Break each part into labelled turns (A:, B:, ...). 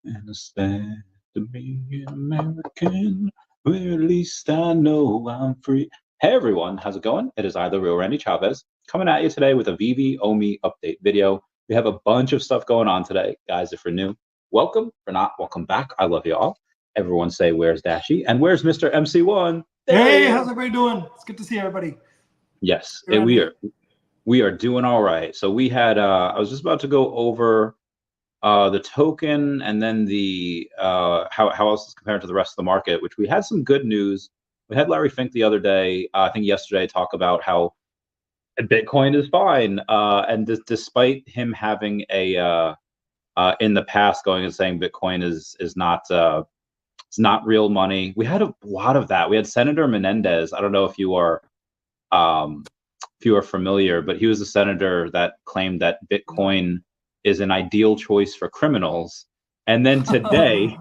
A: Understand to be American, where at least I know I'm free. Hey everyone, how's it going? It is I, the real Randy Chavez, coming at you today with a VeVe OMI update video. We have a bunch of stuff going on today. Guys, if you're new, welcome. If not, welcome back. I love you all. Everyone say, where's Dashy? And where's Mr. MC1?
B: Hey, how's everybody doing? It's good to see everybody.
A: Yes, we are doing all right. So we had, I was just about to go over the token and then the how else is compared to the rest of the market, which we had some good news. We had Larry Fink the other day, I think yesterday, talk about how Bitcoin is fine, and despite him having a in the past going and saying Bitcoin is not it's not real money. We had a lot of that. We had Senator Menendez. I don't know if you are familiar, but he was a senator that claimed that Bitcoin is an ideal choice for criminals. And then today,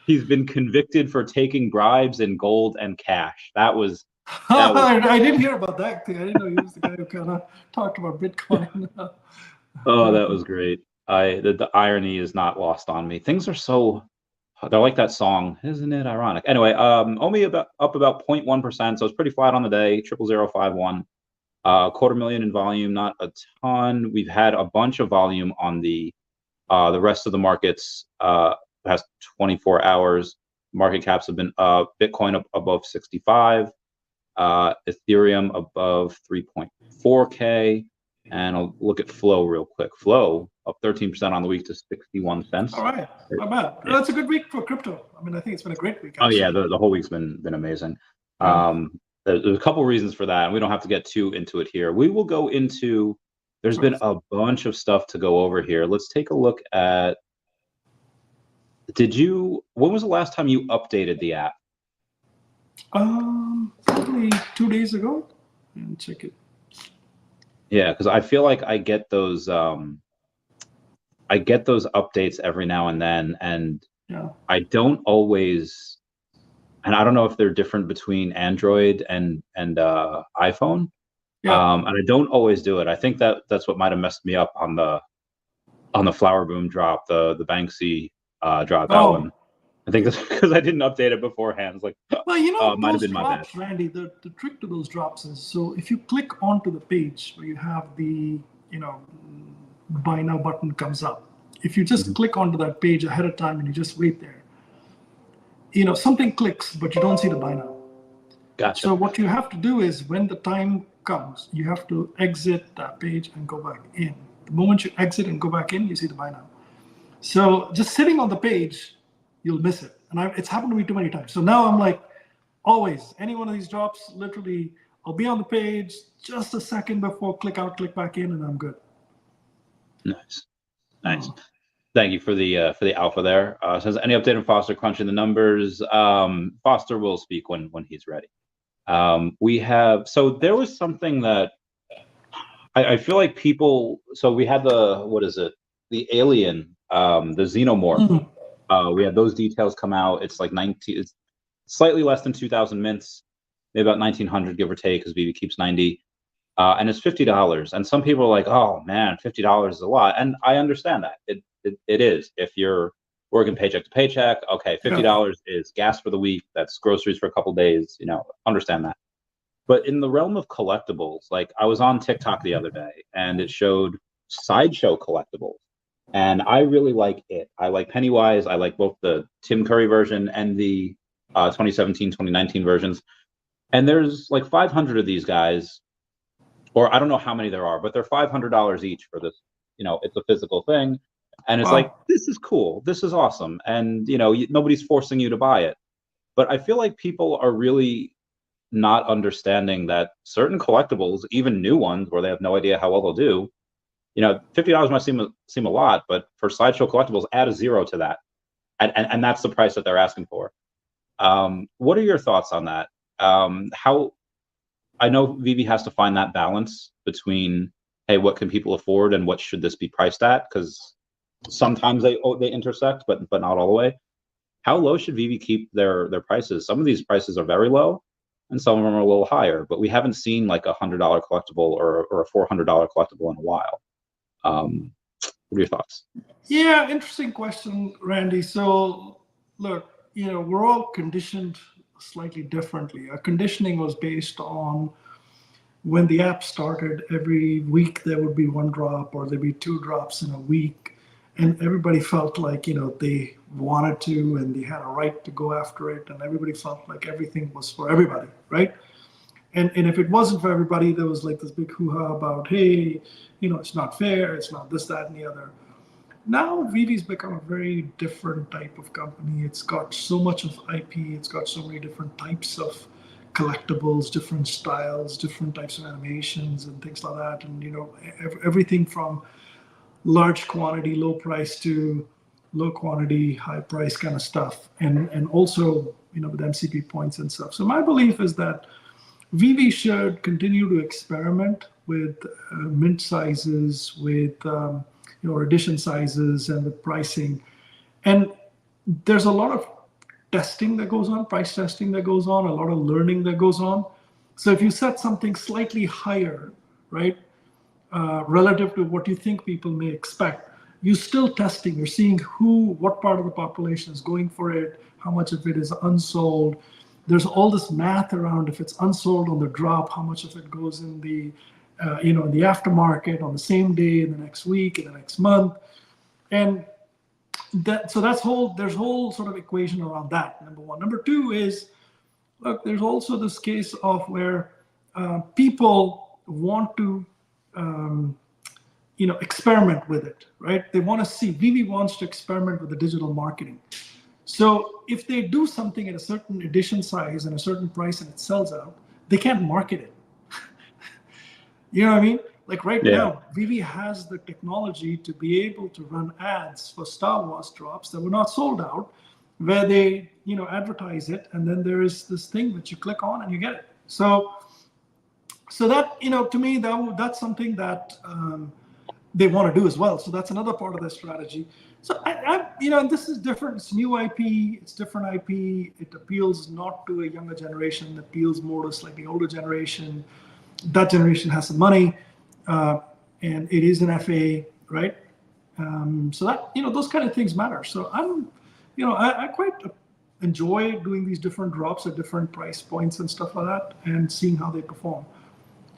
A: he's been convicted for taking bribes in gold and cash. That was
B: I didn't hear about that thing. I didn't know he was the guy who kind of talked about Bitcoin.
A: Oh, that was great. The irony is not lost on me. Things are so, they're like that song, isn't it ironic? Anyway, only up about 0.1%, so it's pretty flat on the day, 00051. $250,000 in volume, not a ton. We've had a bunch of volume on the rest of the markets past 24 hours. Market caps have been Bitcoin up above 65, Ethereum above 3.4K, and I'll look at Flow real quick. Flow up 13% on the week to 61 cents.
B: All right, not bad. Yeah. That's a good week for crypto. I mean, I think it's been a great week.
A: Actually. Oh yeah, the whole week's been amazing. Yeah. There's a couple reasons for that, and we don't have to get too into it here. We will go into, there's been a bunch of stuff to go over here. Let's take a look at, when was the last time you updated the app?
B: Probably 2 days ago. And check it.
A: Yeah, because I feel like I get those updates every now and then, and yeah. I don't always. And I don't know if they're different between Android and iPhone. Yeah. And I don't always do it. I think that's what might have messed me up on the Flower Boom drop, the Banksy drop. That one. I think that's because I didn't update it beforehand. It's like,
B: well, you know,
A: might
B: those
A: have been
B: drops, my bad. Randy, the trick to those drops is, so if you click onto the page where you have the, buy now button comes up. If you just click onto that page ahead of time and you just wait there, something clicks, but you don't see the buy now.
A: Gotcha.
B: So what you have to do is, when the time comes, you have to exit that page and go back in. The moment you exit and go back in, you see the buy now. So just sitting on the page, you'll miss it. And it's happened to me too many times. So now I'm like, always, any one of these drops, literally, I'll be on the page just a second before click out, click back in, and I'm good.
A: Nice. Thank you for the alpha there. Says, any update on Foster crunching the numbers? Foster will speak when he's ready. We have, so there was something that I feel like people, so we had the alien, the xenomorph. We had those details come out. It's like it's slightly less than 2,000 mints, maybe about 1,900 give or take, because VeVe keeps 90. And it's $50. And some people are like, oh man, $50 is a lot. And I understand that. It is. If you're working paycheck to paycheck, okay, $50 is gas for the week. That's groceries for a couple days, understand that. But in the realm of collectibles, like I was on TikTok the other day and it showed Sideshow collectibles. And I really like it. I like Pennywise. I like both the Tim Curry version and the 2017, 2019 versions. And there's like 500 of these guys, or I don't know how many there are, but they're $500 each for this. It's a physical thing. And it's like, this is cool. This is awesome. And, nobody's forcing you to buy it. But I feel like people are really not understanding that certain collectibles, even new ones where they have no idea how well they'll do, $50 might seem a lot, but for Sideshow collectibles, add a zero to that. And that's the price that they're asking for. What are your thoughts on that? How, I know VeVe has to find that balance between, hey, what can people afford and what should this be priced at? Because sometimes they intersect, but not all the way. How low should VeVe keep their prices? Some of these prices are very low, and some of them are a little higher. But we haven't seen like $100 collectible or a $400 collectible in a while. What are your thoughts?
B: Yeah, interesting question, Randy. So look, we're all conditioned slightly differently. Our conditioning was based on when the app started, every week there would be one drop or there'd be two drops in a week. And everybody felt like, they wanted to and they had a right to go after it. And everybody felt like everything was for everybody, right? And if it wasn't for everybody, there was like this big hoo-ha about, hey, it's not fair, it's not this, that, and the other. Now VeVe's become a very different type of company. It's got so much of IP, it's got so many different types of collectibles, different styles, different types of animations and things like that. And everything from large quantity, low price to low quantity, high price kind of stuff. And also, with MCP points and stuff. So my belief is that VeVe should continue to experiment with mint sizes, with edition sizes, and with pricing. And there's a lot of testing that goes on, price testing that goes on, a lot of learning that goes on. So if you set something slightly higher, right, relative to what you think people may expect, you're still testing. You're seeing what part of the population is going for it, how much of it is unsold. There's all this math around if it's unsold on the drop, how much of it goes in the, in the aftermarket on the same day, in the next week, in the next month, and there's whole sort of equation around that. Number one. Number two is, look, there's also this case of where people want to, experiment with it, right? They want to see. VeVe wants to experiment with the digital marketing. So if they do something at a certain edition size and a certain price and it sells out, they can't market it. You know what I mean? Like right now, VeVe has the technology to be able to run ads for Star Wars drops that were not sold out, where they, advertise it, and then there is this thing that you click on and you get it. So that, to me, that's something that they want to do as well. So that's another part of their strategy. So and this is different. It's new IP. It's different IP. It appeals not to a younger generation. It appeals more to a slightly older generation. That generation has some money, and it is an FA, right? So that those kind of things matter. So I quite enjoy doing these different drops at different price points and stuff like that, and seeing how they perform.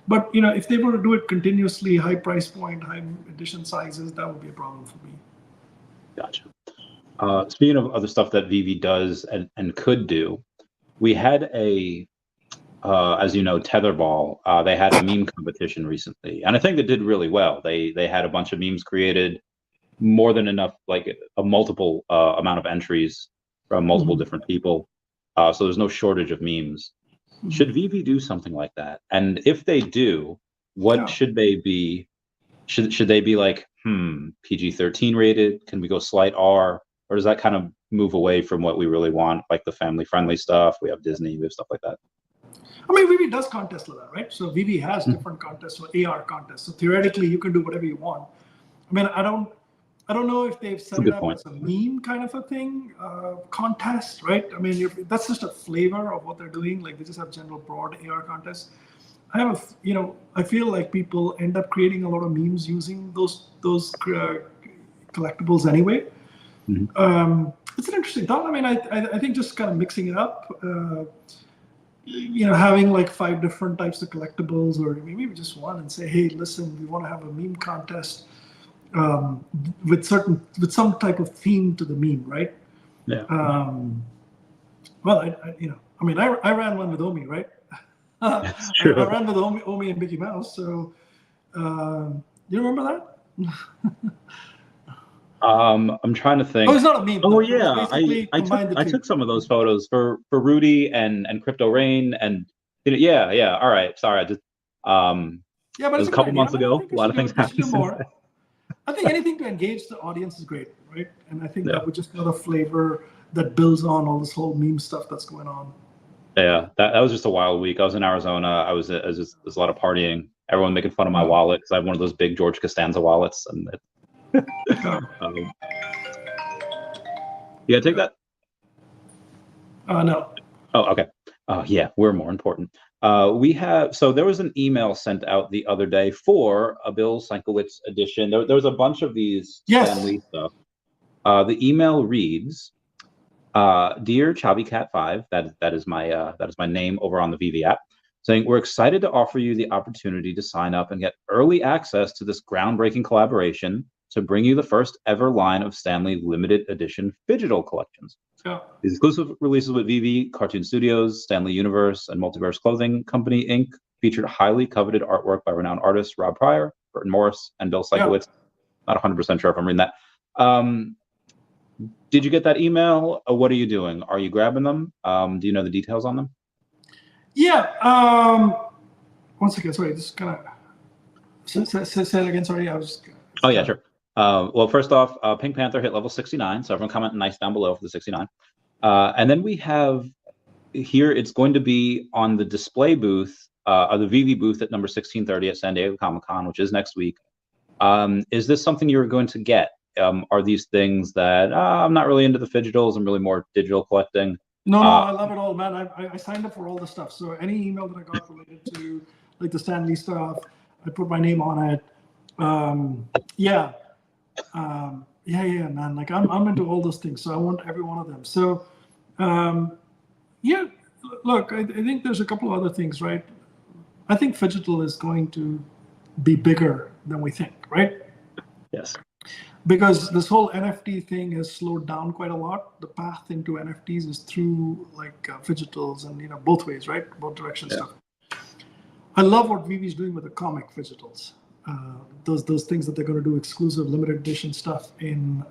B: But if they were to do it continuously, high price point, high edition sizes, that would be a problem for me.
A: Gotcha. Speaking of other stuff that VeVe does and could do, we had as you know, Tetherball. They had a meme competition recently, and I think they did really well. They had a bunch of memes created, more than enough, like a multiple amount of entries from multiple different people. So there's no shortage of memes. Should VeVe do something like that? And if they do, what should they be? Should they be like, PG-13 rated? Can we go slight R? Or does that kind of move away from what we really want, like the family-friendly stuff? We have Disney, we have stuff like that.
B: I mean, VeVe does contests like that, right? So VeVe has different contests, so AR contests. So theoretically, you can do whatever you want. I mean, I don't know if they've set it up as a meme kind of a thing, contest, right? I mean, that's just a flavor of what they're doing. Like they just have general broad AR contests. I feel like people end up creating a lot of memes using those collectibles anyway. It's an interesting thought. I mean, I think just kind of mixing it up, having like 5 different types of collectibles, or maybe just one, and say, hey, listen, we want to have a meme contest with some type of theme to the meme, right?
A: Yeah.
B: Well, I ran one with OMI, right?
A: That's true.
B: I ran with OMI and Mickey Mouse. So, you remember that?
A: I'm trying to think.
B: Oh, it's not a meme.
A: Oh yeah, I took some of those photos for Rudy and Crypto Rain, and yeah. All right, sorry, I just
B: yeah, but
A: it was a couple months ago. A lot of things happened since then.
B: I think anything to engage the audience is great, right? And I think that would just another flavor that builds on all this whole meme stuff that's going on.
A: Yeah, that was just a wild week. I was in Arizona. There's a lot of partying. Everyone making fun of my wallet because I have one of those big George Costanza wallets, and you gotta take that?
B: No.
A: Oh, okay. Oh, yeah, we're more important. So there was an email sent out the other day for a Bill Sienkiewicz edition. There was a bunch of these Stanley stuff. The email reads, "Dear ChaviCat5, that is my name over on the VeVe app, saying we're excited to offer you the opportunity to sign up and get early access to this groundbreaking collaboration to bring you the first ever line of Stanley limited edition digital collections.
B: Yeah.
A: These exclusive releases with VeVe, Cartoon Studios, Stanley Universe, and Multiverse Clothing Company, Inc. featured highly coveted artwork by renowned artists Rob Pryor, Burton Morris, and Bill Sienkiewicz." Not 100% sure if I'm reading that. Did you get that email? What are you doing? Are you grabbing them? Do you know the details on them?
B: Yeah. 1 second. Sorry, just kind of say it again. Sorry, I was.
A: Oh yeah, sure. Well, first off, Pink Panther hit level 69, so everyone comment nice down below for the 69. And then we have here, it's going to be on the display booth, the VeVe booth at number 1630 at San Diego Comic-Con, which is next week. Is this something you're going to get? Are these things that I'm not really into the digitals, I'm really more digital collecting?
B: No, I love it all, man. I signed up for all the stuff. So any email that I got related to like the Stanley stuff, I put my name on it. Yeah, man. Like I'm into all those things, so I want every one of them. So, yeah. Look, I think there's a couple of other things, right? I think digital is going to be bigger than we think, right?
A: Yes.
B: Because this whole NFT thing has slowed down quite a lot. The path into NFTs is through like digitals and both ways, right? Both directions stuff. I love what VeVe is doing with the comic digitals. Those things that they're going to do exclusive limited edition stuff in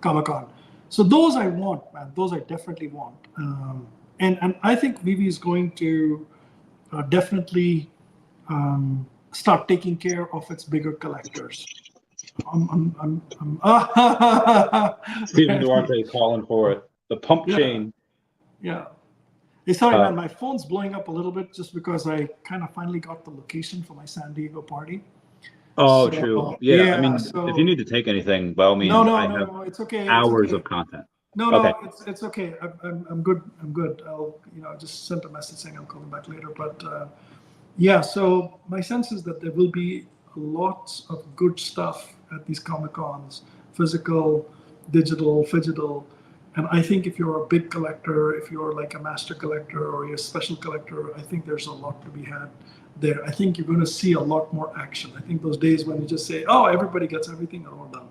B: Comic-Con. So those I want, man. Those I definitely want. And I think VeVe is going to definitely start taking care of its bigger collectors.
A: Stephen Duarte calling for it. The pump chain.
B: Yeah. Hey, sorry, man. My phone's blowing up a little bit just because I kind of finally got the location for my San Diego party.
A: Oh, so, true. Yeah. I mean, if you need to take anything, by all means,
B: no, it's okay.
A: Hours of content.
B: No, it's okay. I'm good. I'll just send a message saying I'm coming back later. But yeah, so my sense is that there will be lots of good stuff at these Comic-Cons, physical, digital, digital. And I think if you're a big collector, if you're like a master collector or you're a special collector, I think there's a lot to be had there. I think you're going to see a lot more action. I think those days when you just say, oh, everybody gets everything, are all done,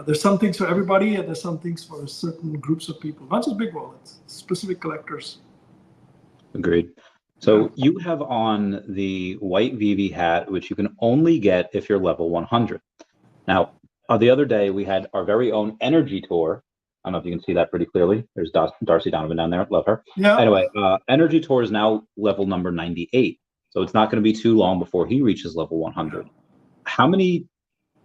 B: There's some things for everybody and there's some things for certain groups of people, not just big wallets, specific collectors.
A: Agreed. So you have on the white VeVe hat, which you can only get if you're level 100. Now, the other day we had our very own energy tour. I don't know if you can see that pretty clearly. There's Darcy Donovan down there. Love her.
B: Yeah.
A: Anyway, energy tour is now level number 98. So it's not going to be too long before he reaches level 100. How many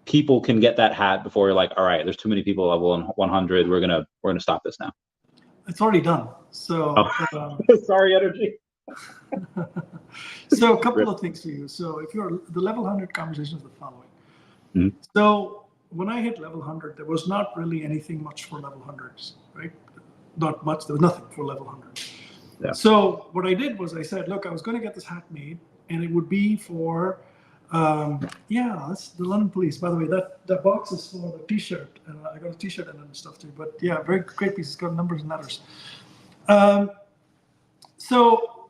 A: people can get that hat before you're like, all right, there's too many people level 100. We're gonna stop this now.
B: It's already done. So
A: sorry, energy.
B: So a couple of things for you. So if you're the level 100 conversation is the following.
A: Mm-hmm.
B: So when I hit level 100, there was not really anything much for level 100s, right? Not much. There was nothing for level 100. Yeah. So what I did was I said, look, I was going to get this hat made, and it would be for, that's the London Police. By the way, that box is for the T-shirt, and I got a T-shirt and stuff too. But yeah, very great piece. It's got numbers and letters. So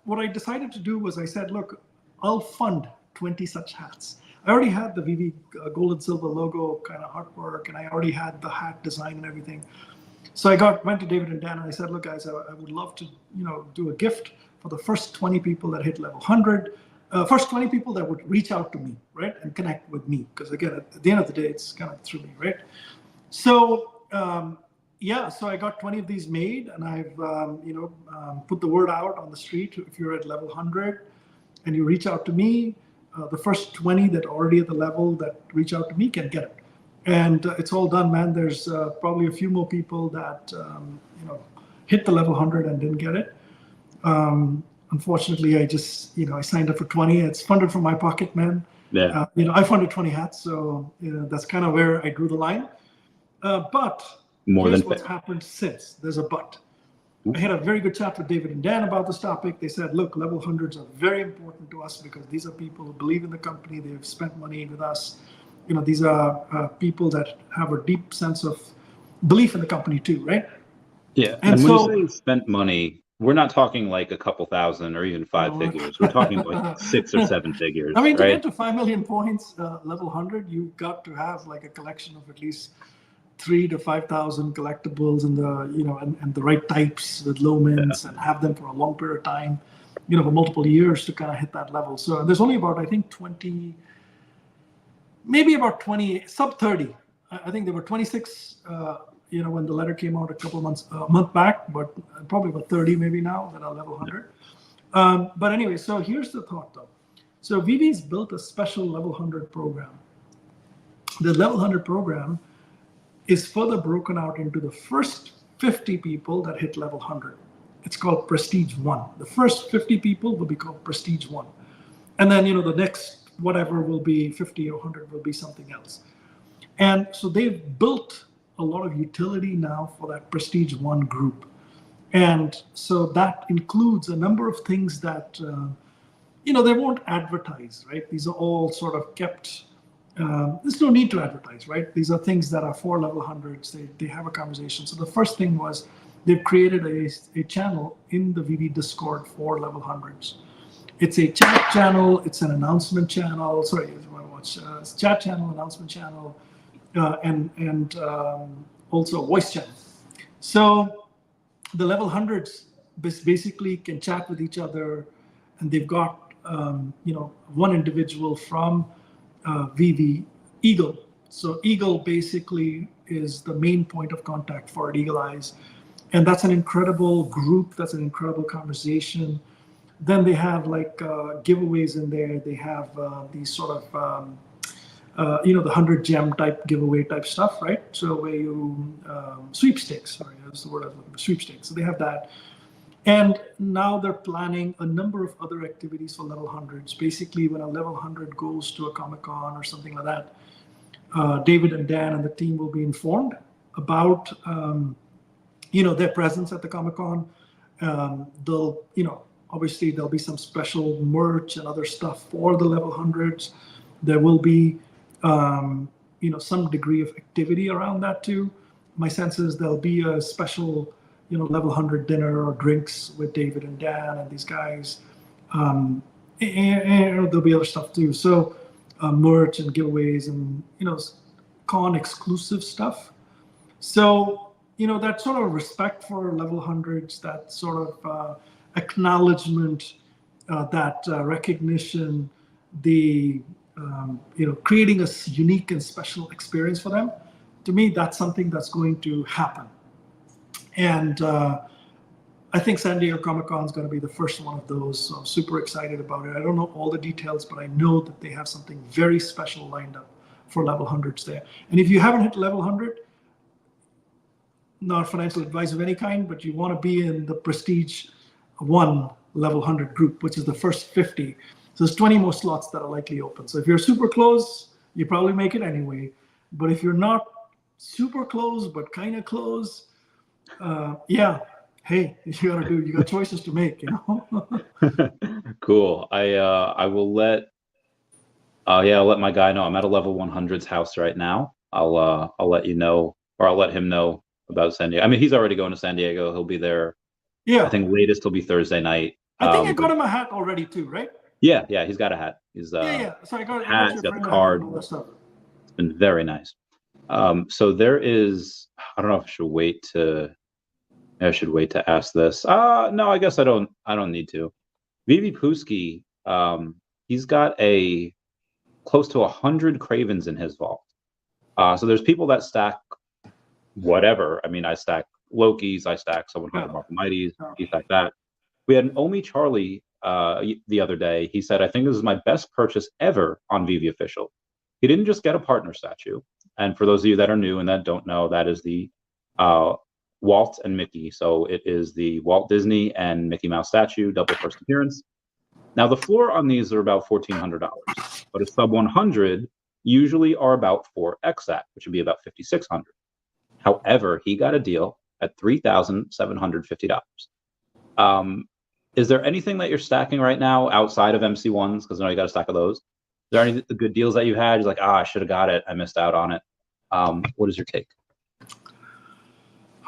B: what I decided to do was I said, look, I'll fund 20 such hats. I already had the VeVe gold and silver logo kind of artwork, and I already had the hat design and everything. So I went to David and Dan and I said, look, guys, I would love to, do a gift for the first 20 people that hit level 100, first 20 people that would reach out to me, right, and connect with me. Because again, at the end of the day, it's kind of through me, right? So so I got 20 of these made, and I've put the word out on the street. If you're at level 100 and you reach out to me, the first 20 that are already at the level that reach out to me can get it. And it's all done, man. There's probably a few more people that hit the level 100 and didn't get it. Unfortunately, I just I signed up for 20. It's funded from my pocket, man.
A: Yeah.
B: I funded 20 hats, so that's kind of where I drew the line. But
A: more
B: here's
A: than
B: what's happened since. There's a but. I had a very good chat with David and Dan about this topic. They said, look, level 100s are very important to us because these are people who believe in the company. They've spent money with us. You know, these are people that have a deep sense of belief in the company too, right?
A: Yeah. And when you say spent money, we're not talking like a couple thousand or even five figures. We're talking like 6 or 7 figures.
B: I mean, to
A: right?
B: get to 5 million points, level 100, you've got to have like a collection of at least 3,000 to 5,000 collectibles and and the right types with low mints and have them for a long period of time, for multiple years to kind of hit that level. So there's only about, I think, 20, maybe about 20, sub 30. I think there were 26, when the letter came out a month back, but probably about 30 maybe now that are level 100. But anyway, so here's the thought though. So VeVe's built a special level 100 program. The level 100 program is further broken out into the first 50 people that hit level 100. It's called Prestige 1. The first 50 people will be called Prestige 1. And then, the next whatever will be 50 or 100 will be something else. And so they've built a lot of utility now for that Prestige 1 group. And so that includes a number of things that, they won't advertise, right? These are all sort of kept. There's no need to advertise, right? These are things that are for level 100s. They have a conversation. So the first thing was they've created a channel in the VeVe Discord for level 100s. It's a chat channel. It's an announcement channel. Sorry, it's chat channel, announcement channel, and also a voice channel. So the level 100s basically can chat with each other, and they've got one individual from VeVe, Eagle. So Eagle basically is the main point of contact for Eagle Eyes. And that's an incredible group. That's an incredible conversation. Then they have like giveaways in there. They have these sort of, the 100 gem type giveaway type stuff, right? So where you, sweepstakes, sorry, that's the word I was looking for, sweepstakes. So they have that. And now they're planning a number of other activities for level 100s. Basically, when a level 100 goes to a Comic-Con or something like that, David and Dan and the team will be informed about, their presence at the Comic-Con. They'll, obviously there'll be some special merch and other stuff for the level 100s. There will be, some degree of activity around that too. My sense is there'll be a special level 100 dinner or drinks with David and Dan and these guys. And there'll be other stuff too. So merch and giveaways and, con exclusive stuff. So, that sort of respect for level 100s, that sort of acknowledgement, that recognition, the, creating a unique and special experience for them. To me, that's something that's going to happen. And I think San Diego Comic-Con is going to be the first one of those. So I'm super excited about it. I don't know all the details, but I know that they have something very special lined up for level 100s there. And if you haven't hit level 100, not financial advice of any kind, but you want to be in the Prestige 1 level 100 group, which is the first 50. So there's 20 more slots that are likely open. So if you're super close, you probably make it anyway. But if you're not super close, but kind of close, hey, you got choices to make,
A: Cool. I will let I'll let my guy know. I'm at a level 100's house right now. I'll let you know, or I'll let him know about San Diego. I mean, he's already going to San Diego. He'll be there. Yeah. I think latest will be Thursday night.
B: I think I got him a hat already too, right?
A: Yeah, he's got a hat. He's So I got hat, he's got the card. All that stuff. It's been very nice. So there is, I don't know if I should wait to ask this. No, I guess I don't need to. VeVe Puski, he's got close to 100 Cravens in his vault. So there's people that stack whatever. I mean, I stack Lokis, I stack someone called Marvel Mighties, he stacked that. We had an OMI Charlie the other day. He said, I think this is my best purchase ever on VeVe Official. He didn't just get a partner statue. And for those of you that are new and that don't know, that is the Walt and Mickey. So it is the Walt Disney and Mickey Mouse statue, double first appearance. Now the floor on these are about $1,400, but a sub 100 usually are about 4x that, which would be about $5,600. However, he got a deal at $3,750. Is there anything that you're stacking right now outside of MC1s? Because I know you got a stack of those. Is there any good deals that you had? You're like, I should have got it. I missed out on it. What is your take?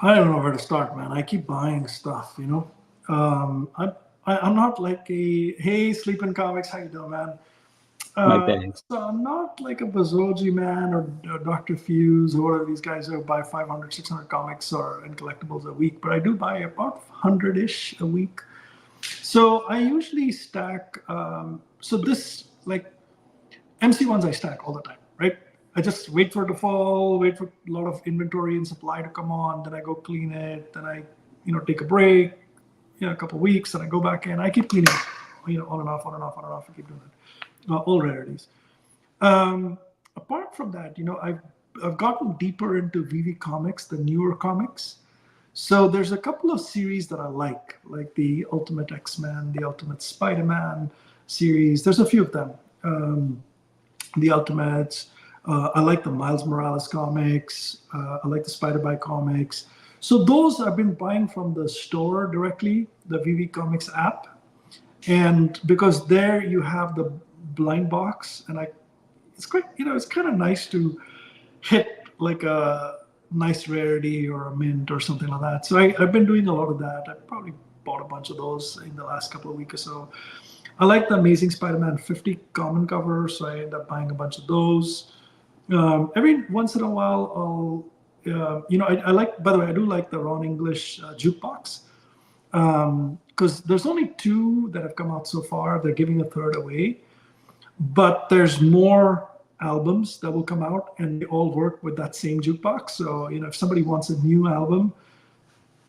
B: I don't know where to start, man. I keep buying stuff, you know. I'm not like a, hey, Sleeping Comics, how you doing, man? So I'm not like a Bazoji man or Dr. Fuse or whatever these guys who buy 500, 600 comics and collectibles a week, but I do buy about 100-ish a week. So I usually stack, so this, like, MC1s I stack all the time, right? I just wait for it to fall, wait for a lot of inventory and supply to come on, then I go clean it, then I, take a break, a couple of weeks, and I go back in. I keep cleaning it, on and off, on and off, on and off. I keep doing that. All rarities. Apart from that, I've gotten deeper into VeVe comics, the newer comics. So there's a couple of series that I like the Ultimate X-Men, the Ultimate Spider-Man series. There's a few of them. The Ultimates. I like the Miles Morales comics. I like the Spider-Man comics. So those I've been buying from the store directly, the VeVe Comics app. And because there you have the blind box, and it's quite, it's kind of nice to hit like a nice rarity or a mint or something like that. So I've been doing a lot of that. I probably bought a bunch of those in the last couple of weeks or so. I like the Amazing Spider-Man 50 common cover, so I end up buying a bunch of those. Every once in a while, I like, by the way, I do like the Ron English jukebox, because there's only 2 that have come out so far. They're giving a 3rd away, but there's more albums that will come out, and they all work with that same jukebox. So, if somebody wants a new album,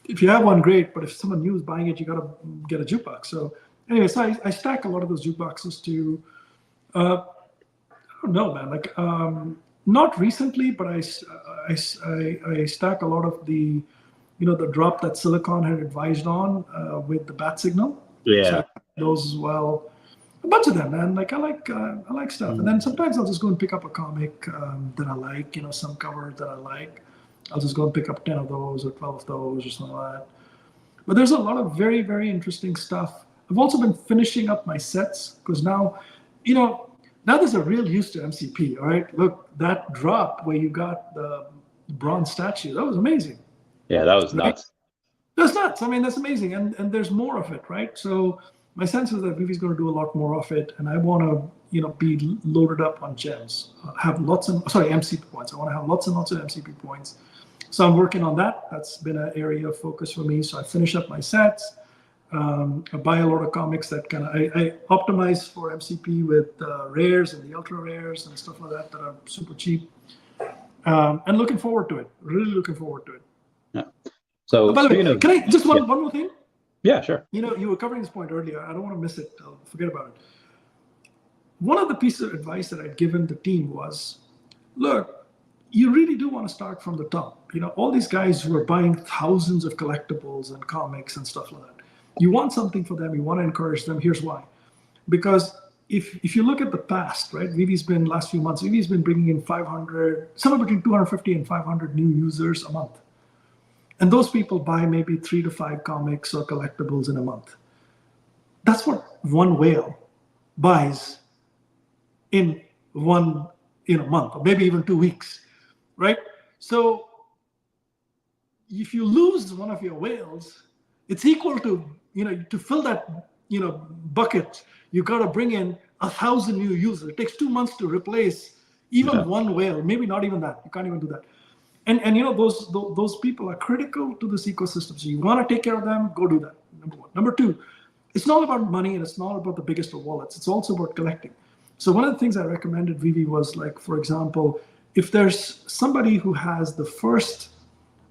B: if you have one, great, but if someone new is buying it, you got to get a jukebox. So anyway, so I stack a lot of those jukeboxes too. I don't know, man, like, not recently, but I stack a lot of the, the drop that Silicon had advised on with the bat signal.
A: Yeah.
B: So those as well. A bunch of them, man. Like I like stuff. And then sometimes I'll just go and pick up a comic that I like, some cover that I like. I'll just go and pick up 10 of those or 12 of those or something like that. But there's a lot of very, very interesting stuff. I've also been finishing up my sets because now, now there's a real use to MCP, all right? Look, that drop where you got the bronze statue, that was amazing.
A: Yeah, that was nuts.
B: That's nuts. I mean, that's amazing. And there's more of it, right? So my sense is that VeVe's going to do a lot more of it. And I want to, be loaded up on gems. Have lots of, MCP points. I want to have lots and lots of MCP points. So I'm working on that. That's been an area of focus for me. So I finish up my sets. I buy a lot of comics that I optimize for MCP with rares and the ultra rares and stuff like that are super cheap. And looking forward to it. Really looking forward to it.
A: Yeah. So
B: by the way, can I just one more thing?
A: Yeah, sure.
B: You were covering this point earlier. I don't want to miss it. I'll forget about it. One of the pieces of advice that I'd given the team was, look, you really do want to start from the top. All these guys who are buying thousands of collectibles and comics and stuff like that. You want something for them. You want to encourage them. Here's why. Because if you look at the past, right, VeVe's been, last few months, VeVe's been bringing in 500, somewhere between 250 and 500 new users a month. And those people buy maybe 3 to 5 comics or collectibles in a month. That's what one whale buys in one month, or maybe even 2 weeks, right? So if you lose one of your whales, it's equal to, to fill that, bucket, you got to bring in 1,000 new users. It takes 2 months to replace even one whale, maybe not even that. You can't even do that. And those people are critical to this ecosystem. So you want to take care of them, go do that, number one. Number two, it's not about money and it's not about the biggest of wallets. It's also about collecting. So one of the things I recommended VeVe was, like, for example, if there's somebody who has the first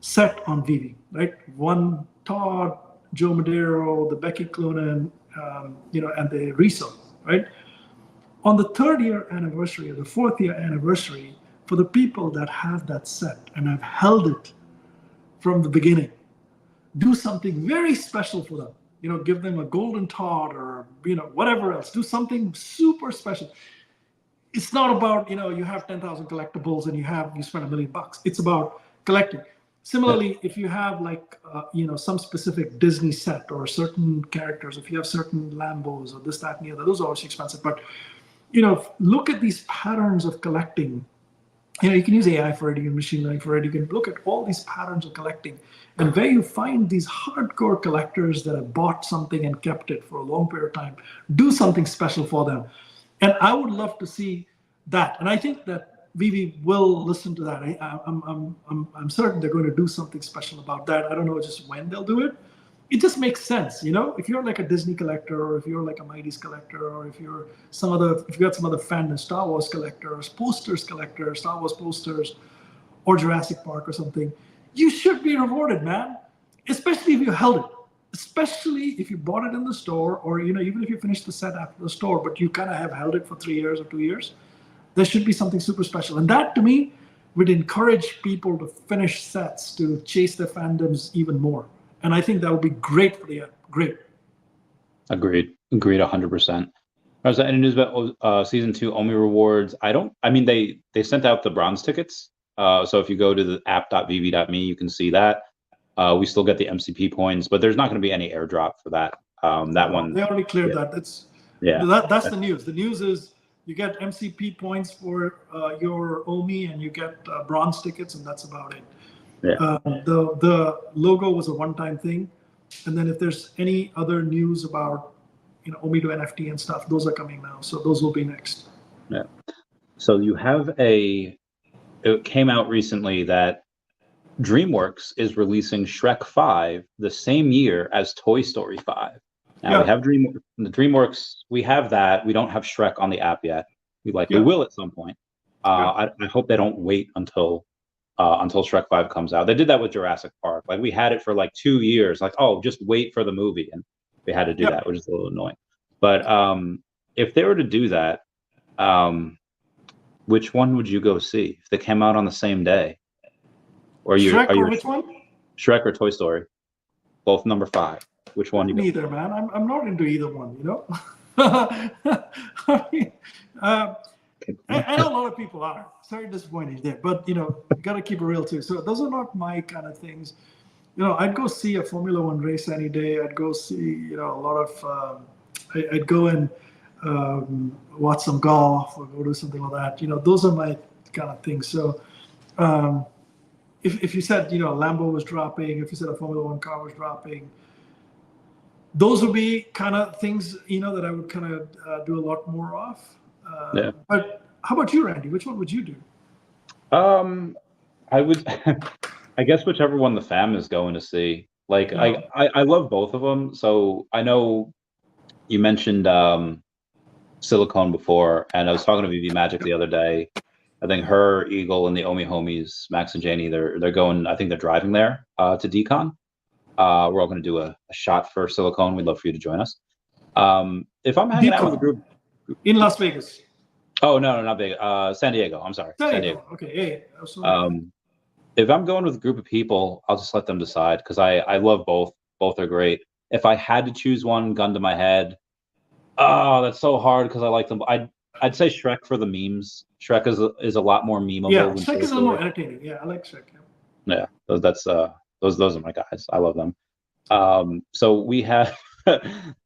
B: set on VeVe, right? One Todd, Joe Madero, the Becky Cloonan, and the Riso, right? On the 3rd year anniversary or the 4th year anniversary, for the people that have that set and have held it from the beginning, do something very special for them. Give them a golden Todd or, whatever else. Do something super special. It's not about, you have 10,000 collectibles and you spend $1 million. It's about collecting. Similarly, if you have like, some specific Disney set or certain characters, if you have certain Lambos or this, that, and the other, those are obviously expensive. But, look at these patterns of collecting. You can use AI for it, you can machine learning for it. You can look at all these patterns of collecting, and where you find these hardcore collectors that have bought something and kept it for a long period of time, do something special for them. And I would love to see that. And I think that VeVe will listen to that. I'm certain they're going to do something special about that. I don't know just when they'll do it. It just makes sense, if you're like a Disney collector, or if you're like a Mighty's collector, or if you got some other fandom, Star Wars collector, posters collector, Star Wars posters, or Jurassic Park or something, you should be rewarded, man. Especially if you held it. Especially if you bought it in the store, or even if you finished the set after the store, but you kind of have held it for 3 years or 2 years. There should be something super special. And that, to me, would encourage people to finish sets, to chase their fandoms even more. And I think that would be great for the app. Great.
A: Agreed 100%. Was there any news about season 2 OMI rewards? They sent out the bronze tickets. So if you go to the app.vv.me, you can see that. We still get the MCP points, but there's not going to be any airdrop for that. One.
B: They already cleared that. That's the news. The news is you get MCP points for your OMI, and you get bronze tickets, and that's about it.
A: Yeah.
B: The logo was a one-time thing, and then if there's any other news about OMI to NFT and stuff, those are coming now. So those will be next.
A: Yeah. So you have it came out recently that DreamWorks is releasing Shrek 5 the same year as Toy Story 5. Now we have DreamWorks. We have that. We don't have Shrek on the app yet. We likely will at some point. I hope they don't wait until Shrek 5 comes out. They did that with Jurassic Park. Like, we had it for like 2 years. Like, oh, just wait for the movie, and they had to do that, which is a little annoying. But if they were to do that, which one would you go see if they came out on the same day? Or
B: which one?
A: Shrek or Toy Story? Both number 5. Which one?
B: Neither, man. I'm not into either one. I know a lot of people are. Sorry, disappointed there, but you got to keep it real too. So those are not my kind of things. I'd go see a Formula One race any day. I'd go see a lot of. I'd go and watch some golf or go do something like that. Those are my kind of things. So if you said Lambo was dropping, if you said a Formula One car was dropping, those would be kind of things that I would kind of do a lot more of. But how about you, Randy? Which one would you do?
A: I would, I guess whichever one the fam is going to see. Like, I love both of them. So I know you mentioned Silicone before, and I was talking to VeVe Magic the other day. I think her, Eagle, and the OMI homies, Max and Janie, they're going. I think they're driving there to Decon. We're all going to do a shot for Silicone. We'd love for you to join us. If I'm hanging out with a group
B: in Las Vegas.
A: Oh, no, not Vegas. San Diego. I'm sorry. San Diego.
B: Okay. Hey,
A: if I'm going with a group of people, I'll just let them decide, because I love both. Both are great. If I had to choose one, gun to my head, that's so hard because I like them. I'd say Shrek for the memes. Shrek is a lot more memeable.
B: Yeah, Shrek is a little more entertaining. Yeah, I like Shrek.
A: Yeah, those are my guys. I love them. So we have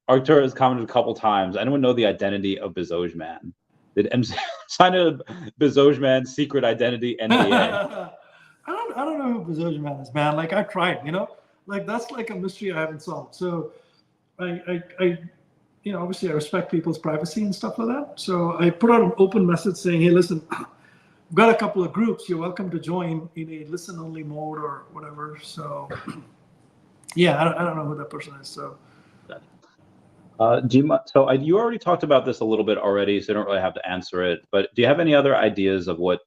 A: Artur has commented a couple times. Anyone know the identity of Bezos Man? Did MC sign a Bezos Man secret identity NDA?
B: I don't know who Bezos Man is, man. Like, I tried, like that's like a mystery I haven't solved. So I obviously I respect people's privacy and stuff like that. So I put out an open message saying, hey, listen, we've got a couple of groups. You're welcome to join in a listen only mode or whatever. So yeah, I don't know who that person is. So.
A: You already talked about this a little bit already, so you don't really have to answer it. But do you have any other ideas of what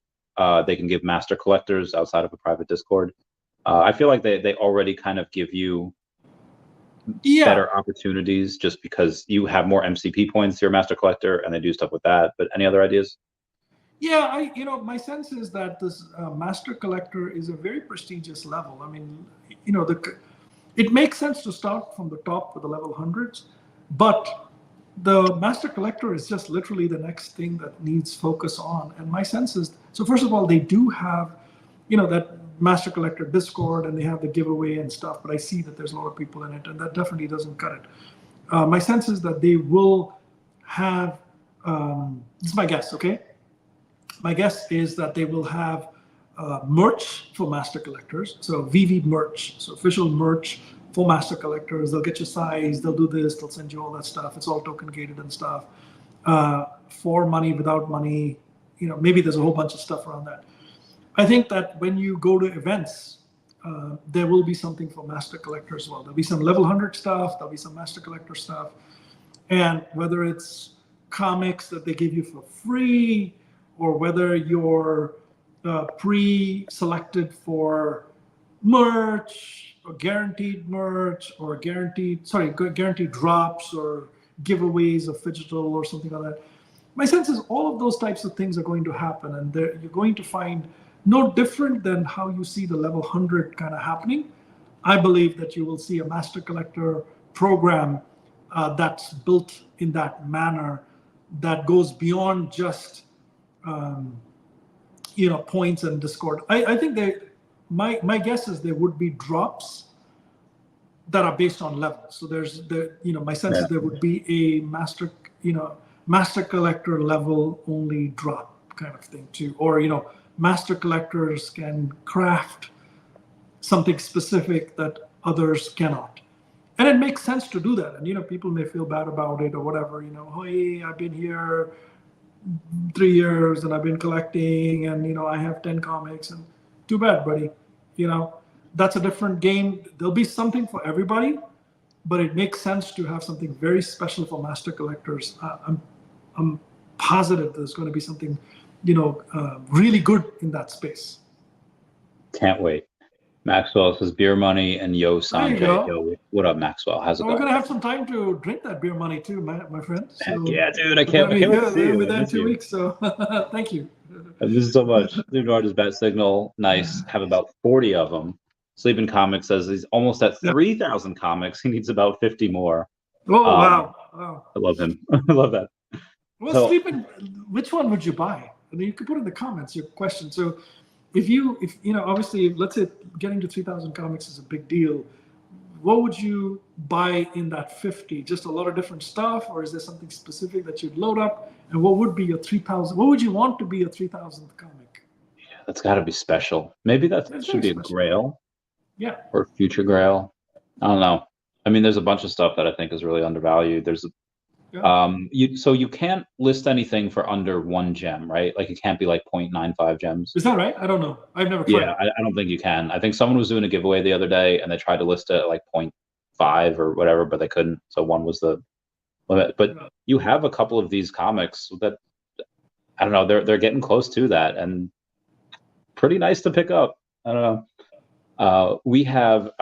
A: they can give master collectors outside of a private Discord? I feel like they already kind of give you better opportunities just because you have more MCP points to your master collector, and they do stuff with that. But any other ideas?
B: Yeah, my sense is that this master collector is a very prestigious level. I mean, it makes sense to start from the top with the level hundreds. But the master collector is just literally the next thing that needs focus on. And my sense is, so first of all, they do have, that Master Collector Discord, and they have the giveaway and stuff, but I see that there's a lot of people in it, and that definitely doesn't cut it. My sense is that they will have, this is my guess, okay? My guess is that they will have merch for Master Collectors, so VeVe merch, so official merch for Master Collectors. They'll get your size, they'll do this, they'll send you all that stuff. It's all token gated and stuff. For money, without money, maybe there's a whole bunch of stuff around that. I think that when you go to events, there will be something for Master Collector as well. There'll be some level 100 stuff, there'll be some Master Collector stuff. And whether it's comics that they give you for free, or whether you're pre-selected for merch, or guaranteed merch, or guaranteed drops, or giveaways of digital or something like that. My sense is all of those types of things are going to happen, and you're going to find no different than how you see the level 100 kind of happening. I believe that you will see a Master Collector program that's built in that manner, that goes beyond just points and Discord. I think my guess is there would be drops that are based on levels. So my sense is there would be a Master Collector level only drop kind of thing too, or Master Collectors can craft something specific that others cannot. And it makes sense to do that. And, people may feel bad about it or whatever, hey, I've been here 3 years and I've been collecting and, I have 10 comics, and too bad, buddy. That's a different game. There'll be something for everybody, but it makes sense to have something very special for Master Collectors. I'm positive there's going to be something really good in that space.
A: Can't wait. Maxwell says beer money and yo Sanjay. Yo, what up, Maxwell? How's it going?
B: We're gonna have some time to drink that beer money too, my friend. So
A: heck yeah, dude! I can't wait to see you.
B: Within 2 weeks, so thank you.
A: This is so much. Dude, artist bat signal. Nice. Have about 40 of them. Sleeping Comics says he's almost at 3,000 comics. He needs about 50 more.
B: Oh wow!
A: I love him. I love that.
B: Well, Sleeping, which one would you buy? You could put in the comments your question. So if obviously, let's say getting to 3,000 comics is a big deal. What would you buy in that 50? Just a lot of different stuff, or is there something specific that you'd load up? And what would be your 3,000? What would you want to be your 3,000th comic?
A: Yeah, that's got to be special. Maybe that should be a Grail.
B: Yeah.
A: Or future Grail. I don't know. There's a bunch of stuff that I think is really undervalued. There's you can't list anything for under 1 gem, right? Like it can't be like 0.95 gems.
B: Is that right? I don't know. I've never tried.
A: Yeah, I don't think you can. I think someone was doing a giveaway the other day and they tried to list it at like 0.5 or whatever, but they couldn't. So 1 was the limit. But you have a couple of these comics that I don't know, they're getting close to that and pretty nice to pick up. I don't know. We have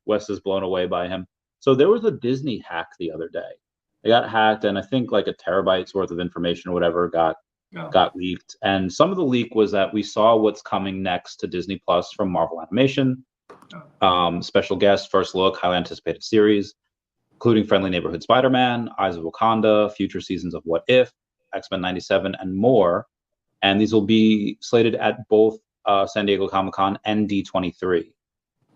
A: Wes is blown away by him. So there was a Disney hack the other day. They got hacked, and I think like a terabyte's worth of information or whatever got leaked. And some of the leak was that we saw what's coming next to Disney Plus from Marvel Animation. Special guest, first look, highly anticipated series, including Friendly Neighborhood Spider-Man, Eyes of Wakanda, future seasons of What If, X-Men 97, and more. And these will be slated at both San Diego Comic-Con and D23.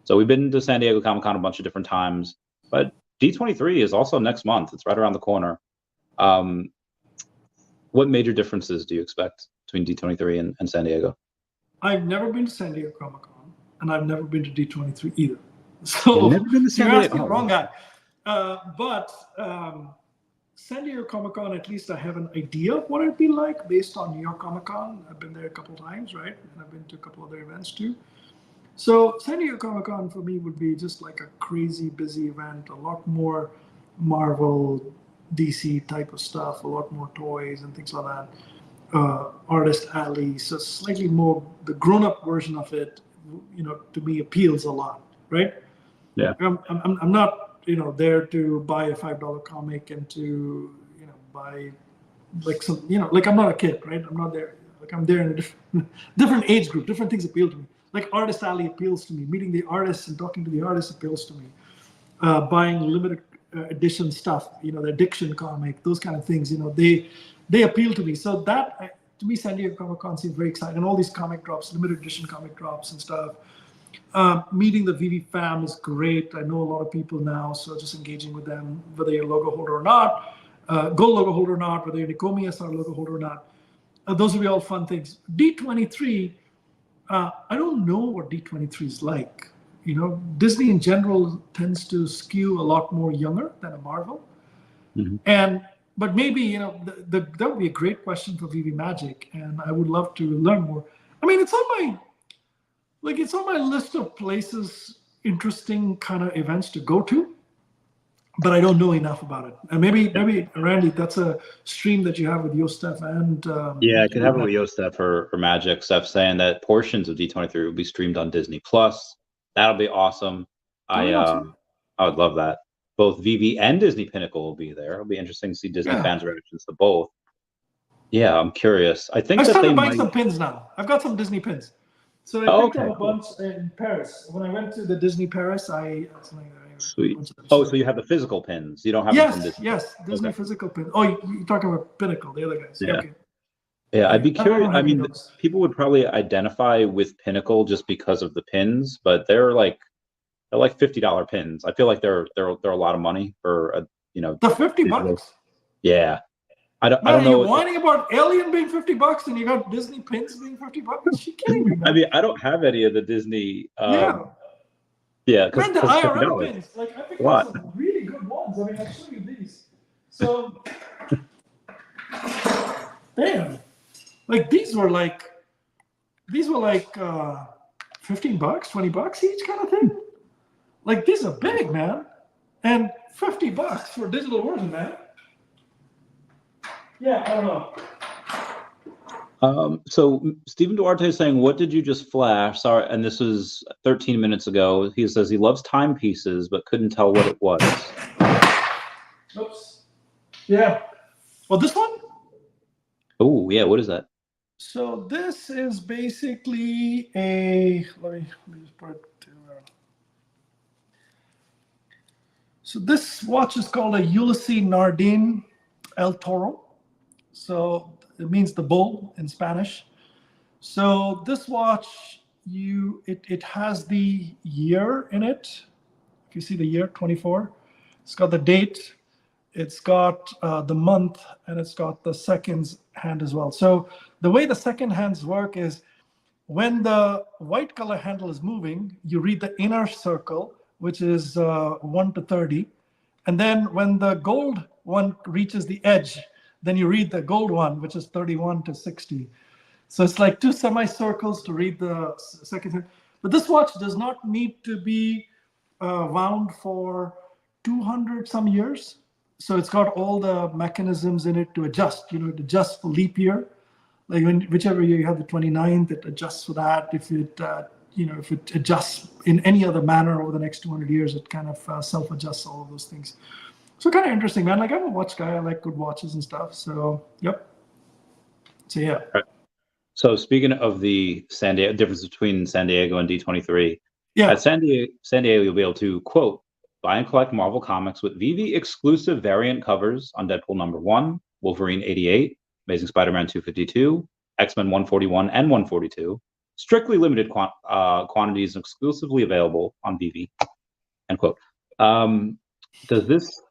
A: So we've been to San Diego Comic-Con a bunch of different times, but D23 is also next month. It's right around the corner. What major differences do you expect between D23 and San Diego?
B: I've never been to San Diego Comic-Con, and I've never been to D23 either. So
A: never been to San Diego.
B: You're asking the wrong guy. But San Diego Comic-Con, at least I have an idea of what it'd be like based on New York Comic-Con. I've been there a couple of times, right? And I've been to a couple other events too. So San Diego Comic-Con for me would be just like a crazy busy event, a lot more Marvel, DC type of stuff, a lot more toys and things like that. Artist alley, so slightly more the grown-up version of it, to me appeals a lot, right?
A: Yeah.
B: I'm not, there to buy a $5 comic and to, buy like some, like I'm not a kid, right? I'm not there. Like I'm there in a different age group, different things appeal to me. Like Artist Alley appeals to me. Meeting the artists and talking to the artists appeals to me. Buying limited edition stuff, the Addiction comic, those kind of things, they appeal to me. So that to me, San Diego Comic-Con seems very exciting. And all these comic drops, limited edition comic drops and stuff. Meeting the VeVe fam is great. I know a lot of people now, so just engaging with them, whether you're a logo holder or not, gold logo holder or not, whether you're an Ecomi SR logo holder or not. Those will be all fun things. D23, I don't know what D23 is like. You know, Disney in general tends to skew a lot more younger than a Marvel. But maybe, you know, that would be a great question for VeVe Magic, and I would love to learn more. I mean, it's on my list of places, interesting kind of events to go to, but I don't know enough about it. And maybe Randy, that's a stream that you have with your Steph and
A: yeah, I could have it with your Steph or Magic. Steph saying that portions of D23 will be streamed on Disney Plus. That'll be awesome. I would love that. Both VeVe and Disney Pinnacle will be there. It'll be interesting to see Disney fans' reactions to both. Yeah, I'm curious. I think
B: I started buying some pins now. I've got some Disney pins. So I picked up a bunch in Paris. When I went to the Disney Paris,
A: Sweet. Oh, so you have the physical pins. You don't have them from Disney.
B: Yes, Disney physical pins. Oh, you're talking about Pinnacle, the other guys.
A: Yeah.
B: Okay.
A: Yeah, I'd be curious. I mean, people would probably identify with Pinnacle just because of the pins, but they're like $50 pins. I feel like they're a lot of money for the
B: $50.
A: Yeah, I don't know.
B: You're whining about Alien being $50 and you got Disney pins being $50. You kidding me, man?
A: I mean, I don't have any of the Disney.
B: Yeah,
A: because
B: the IRL pins. Like I picked up some really good ones. I mean, I'll show you these. So, damn, like these were like $15, $20 each kind of thing. Like these are big, man, and $50 for a digital version, man. Yeah, I don't know.
A: So Stephen Duarte is saying, "What did you just flash?" Sorry, and this was 13 minutes ago. He says he loves timepieces, but couldn't tell what it was.
B: Oops. Yeah. Well, this one.
A: Oh, yeah. What is that?
B: So this is basically a. Let me just put it. So this watch is called a Ulysses Nardin El Toro. So it means the bull in Spanish. So this watch, it has the year in it. If you see the year, 24. It's got the date. It's got the month, and it's got the seconds hand as well. So the way the second hands work is when the white color handle is moving, you read the inner circle, which is 1 to 30. And then when the gold one reaches the edge, then you read the gold one, which is 31 to 60. So it's like two semicircles to read the second hand. But this watch does not need to be wound for 200 some years. So it's got all the mechanisms in it to adjust, to adjust for leap year. Like whichever year you have the 29th, it adjusts for that. If it if it adjusts in any other manner over the next 200 years, it kind of self-adjusts all of those things. So kind of interesting, man. Like I'm a watch guy. I like good watches and stuff. So, yep. So, yeah.
A: Right. So speaking of the difference between San Diego and D23, at San Diego, you'll be able to, quote, buy and collect Marvel comics with VeVe exclusive variant covers on Deadpool #1, Wolverine 88, Amazing Spider-Man 252, X-Men 141 and 142. Strictly limited quantities exclusively available on VeVe. End quote. Does this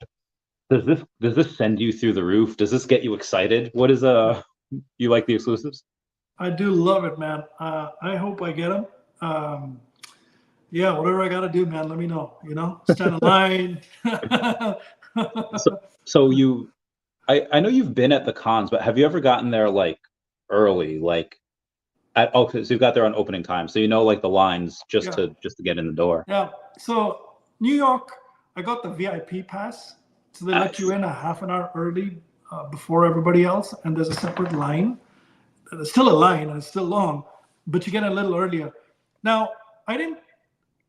A: send you through the roof? Does this get you excited? What is you like the exclusives?
B: I do love it, man. I hope I get them. Yeah, whatever I gotta do, man. Let me know. Stand in line.
A: So I know you've been at the cons, but have you ever gotten there like early, like? So you've got there on opening time, so like the lines just to get in the door.
B: Yeah. So New York, I got the VIP pass, so they let you in a half an hour early before everybody else, and there's a separate line. There's still a line, and it's still long, but you get a little earlier. Now, I didn't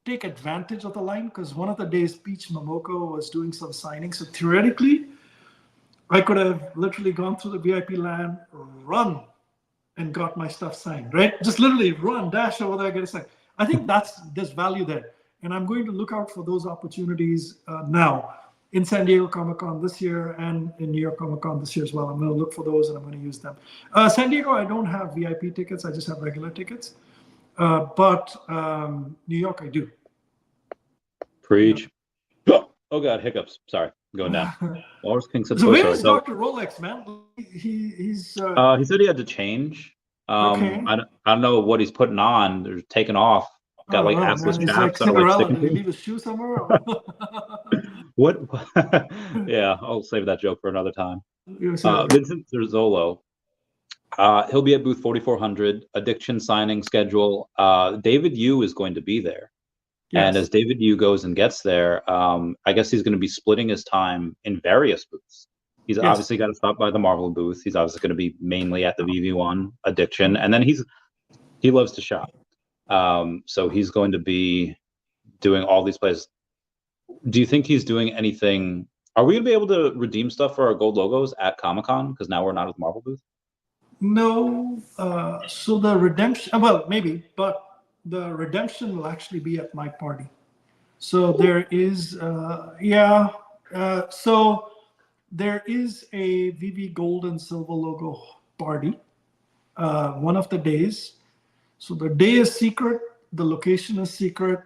B: take advantage of the line because one of the days Peach Momoko was doing some signing, so theoretically, I could have literally gone through the VIP line, run, and got my stuff signed, right? Just literally run, dash over there, get a sign. I think there's value there. And I'm going to look out for those opportunities now. in San Diego Comic-Con this year and in New York Comic-Con this year as well. I'm going to look for those and I'm going to use them. San Diego, I don't have VIP tickets. I just have regular tickets. But New York, I do.
A: Preach. Oh God, hiccups. Sorry, I'm going down. Walrus King said
B: So where
A: so.
B: is Dr. Rolex, man? He's.
A: He said he had to change.
B: Okay.
A: I don't know what he's putting on. They're taking off. Got like assless
B: He's
A: chaps
B: like
A: that are like
B: Cinderella.
A: sticking
B: Did he
A: to him.
B: leave his shoe somewhere?
A: What? Yeah, I'll save that joke for another time.
B: Vincent
A: Zerzolo. He'll be at booth 4400. Addiction signing schedule. David Yu is going to be there. Yes. And as David Yu goes and gets there, I guess he's going to be splitting his time in various booths. He's obviously got to stop by the Marvel booth. He's obviously going to be mainly at the VeVe1 Addiction, and then he loves to shop. So he's going to be doing all these places. Do you think he's doing anything? Are we going to be able to redeem stuff for our gold logos at Comic-Con? Because now we're not at the Marvel booth.
B: No. So the redemption, well, maybe, but the redemption will actually be at my party. So there is, so there is a VeVe Gold and Silver logo party one of the days. So the day is secret, the location is secret.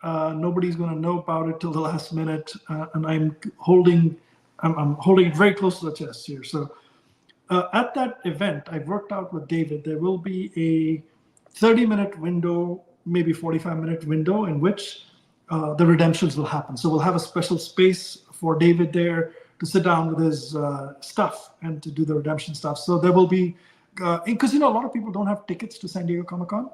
B: Nobody's going to know about it till the last minute, and I'm holding it very close to the chest here. So at that event, I've worked out with David. There will be a 30-minute window, maybe 45-minute window in which the redemptions will happen. So we'll have a special space for David there to sit down with his stuff and to do the redemption stuff. So there will be, because a lot of people don't have tickets to San Diego Comic-Con.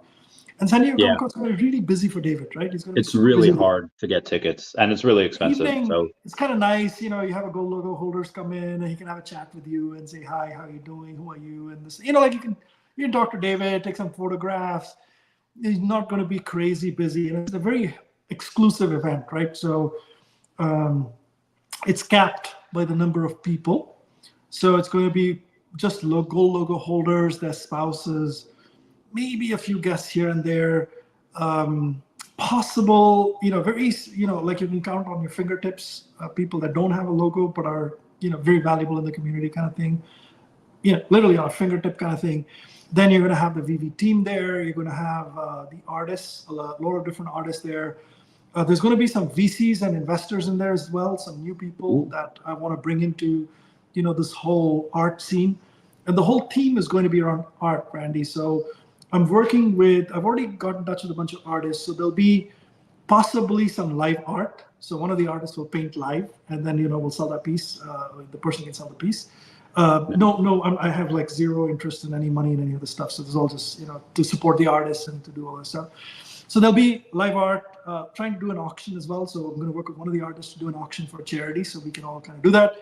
B: And San Diego Comic-Con is going to be really busy for David, right?
A: It's really hard to get tickets, and it's really expensive. So
B: it's kind of nice, you have a gold logo holders come in, and he can have a chat with you and say, hi, how are you doing? Who are you? And this, like you can talk to David, take some photographs. He's not going to be crazy busy, and it's a very exclusive event, right? So it's capped by the number of people. So it's going to be just gold logo holders, their spouses, maybe a few guests here and there, possible, very, like you can count on your fingertips, people that don't have a logo but are, very valuable in the community kind of thing, literally on a fingertip kind of thing. Then you're going to have the VeVe team there. You're going to have the artists, a lot of different artists there. There's going to be some VCs and investors in there as well, some new people that I want to bring into, this whole art scene. And the whole team is going to be around art, Randy. So I've already got in touch with a bunch of artists. So there'll be possibly some live art. So one of the artists will paint live, and then, we'll sell that piece. The person can sell the piece. I have like zero interest in any money in any of the stuff. So this is all just, to support the artists and to do all that stuff. So there'll be live art, trying to do an auction as well. So I'm going to work with one of the artists to do an auction for charity, so we can all kind of do that.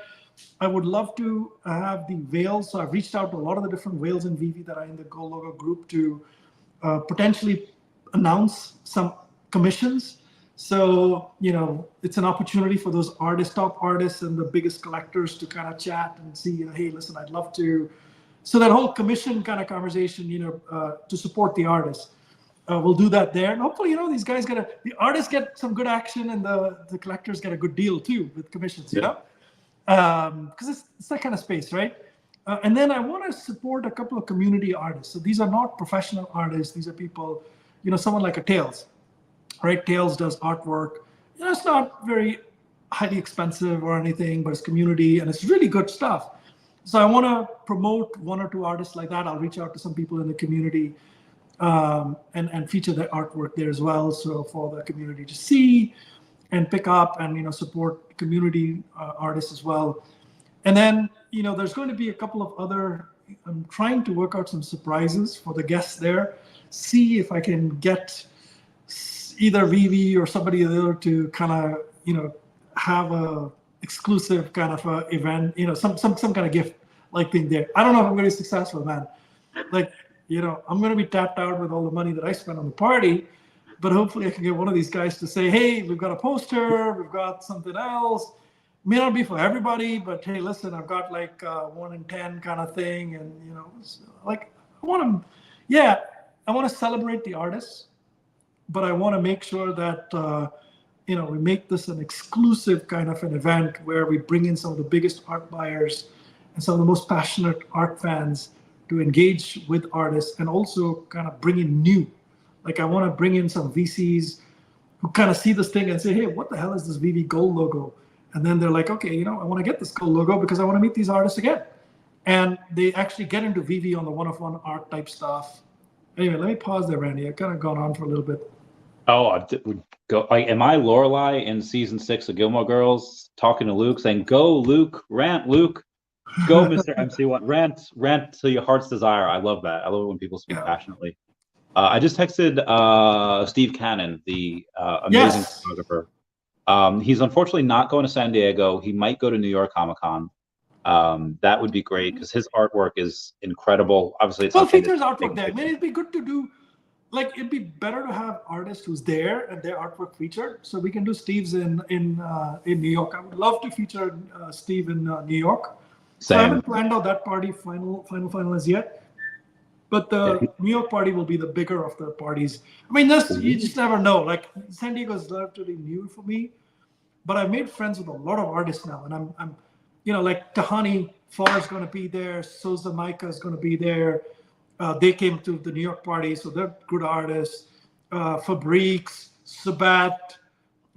B: I would love to have the whales. So I've reached out to a lot of the different whales in VeVe that are in the Gold Logo group to potentially announce some commissions. So, it's an opportunity for those top artists and the biggest collectors to kind of chat and see, hey, listen, I'd love to. So that whole commission kind of conversation, to support the artists. We'll do that there. And hopefully, these guys the artists get some good action and the collectors get a good deal too with commissions, because it's that kind of space, right? And then I want to support a couple of community artists. So these are not professional artists. These are people, someone like a Tails, right? Tails does artwork. It's not very highly expensive or anything, but it's community and it's really good stuff. So I want to promote one or two artists like that. I'll reach out to some people in the community and feature their artwork there as well. So for the community to see and pick up and, support community artists as well. And then, there's going to be a couple of other, I'm trying to work out some surprises for the guests there, see if I can get either VeVe or somebody there to kind of, have a exclusive kind of a event, some kind of gift like thing there. I don't know if I'm going to be successful, man. Like, I'm going to be tapped out with all the money that I spent on the party, but hopefully I can get one of these guys to say, hey, we've got a poster, we've got something else. May not be for everybody, but hey, listen, I've got like 1 in 10 kind of thing. And, like I want to celebrate the artists, but I want to make sure that we make this an exclusive kind of an event where we bring in some of the biggest art buyers and some of the most passionate art fans to engage with artists, and also kind of bring in new. Like I want to bring in some VCs who kind of see this thing and say, hey, what the hell is this VeVe gold logo? And then they're like, okay, I want to get this gold logo because I want to meet these artists again. And they actually get into VeVe on the one-of-one art type stuff. Anyway, let me pause there, Randy. I've kind of gone on for a little bit.
A: Oh, go! Like, am I Lorelai in season 6 of Gilmore Girls talking to Luke, saying, "Go, Luke, rant, Luke, go, Mr. MC1, rant to your heart's desire." I love that. I love it when people speak passionately. I just texted Steve Cannon, the amazing photographer. He's unfortunately not going to San Diego. He might go to New York Comic-Con. That would be great because his artwork is incredible. Obviously, it's
B: features artwork there. I mean, it'd be good to do. Like, it'd be better to have artists who's there and their artwork featured. So we can do Steve's in New York. I would love to feature Steve in New York. So I haven't planned out that party final as yet. But the New York party will be the bigger of the parties. I mean, you just never know. Like, San Diego is relatively new for me, but I've made friends with a lot of artists now, and I'm like Tahani Farr is going to be there. Souza Micah is going to be there. They came to the New York party, so they're good artists. Fabriques, Sabat,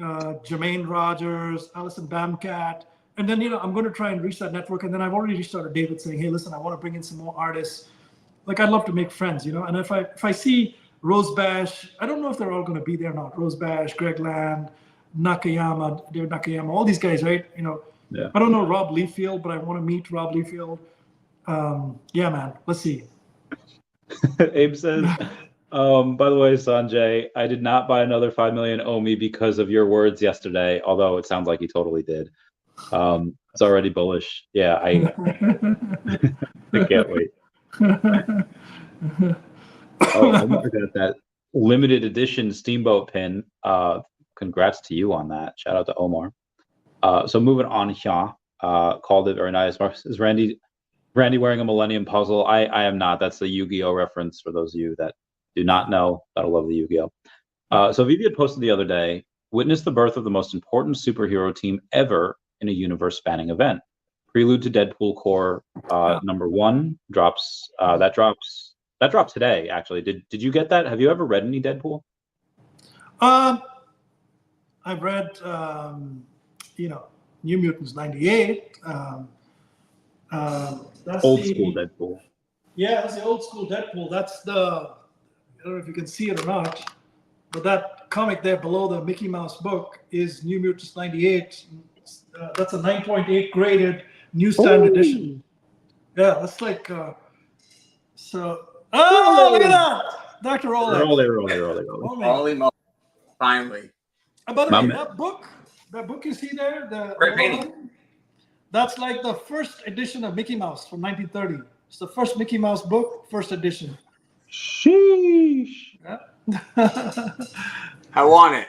B: Jermaine Rogers, Alison Bamcat. And then, I'm going to try and reach that network. And then I've already reached out to David saying, hey, listen, I want to bring in some more artists. Like, I'd love to make friends, And if I see Rose Bash, I don't know if they're all going to be there or not. Rose Bash, Greg Land, Nakayama, David Nakayama, all these guys, right?
A: Yeah.
B: I don't know Rob Liefeld, but I want to meet Rob Liefeld. Yeah, man, let's see.
A: Abe says, by the way, Sanjay, I did not buy another 5 million OMI because of your words yesterday, although it sounds like he totally did. It's already bullish. Yeah, I can't wait. Omar got that limited edition Steamboat pin. Congrats to you on that. Shout out to Omar. So moving on here, called it very nice. Is Randy wearing a Millennium Puzzle? I am not. That's the Yu-Gi-Oh reference for those of you that do not know. That'll love the Yu-Gi-Oh. So VeVe had posted the other day, witnessed the birth of the most important superhero team ever in a universe-spanning event. Prelude to Deadpool Core #1 drops. That dropped today. Actually, did you get that? Have you ever read any Deadpool?
B: I've read New Mutants '98. That's
A: old school Deadpool.
B: Yeah, that's the old school Deadpool. That's I don't know if you can see it or not, but that comic there below the Mickey Mouse book is New Mutants '98. That's a 9.8 graded newsstand edition. Yeah, that's like so. Oh, look at that, Dr. Rolex.
A: Roll.
C: Finally.
B: By the way, that book you see there,
C: great painting.
B: That's like the first edition of Mickey Mouse from 1930. It's the first Mickey Mouse book, first edition.
A: Sheesh.
B: Yeah.
C: I want it.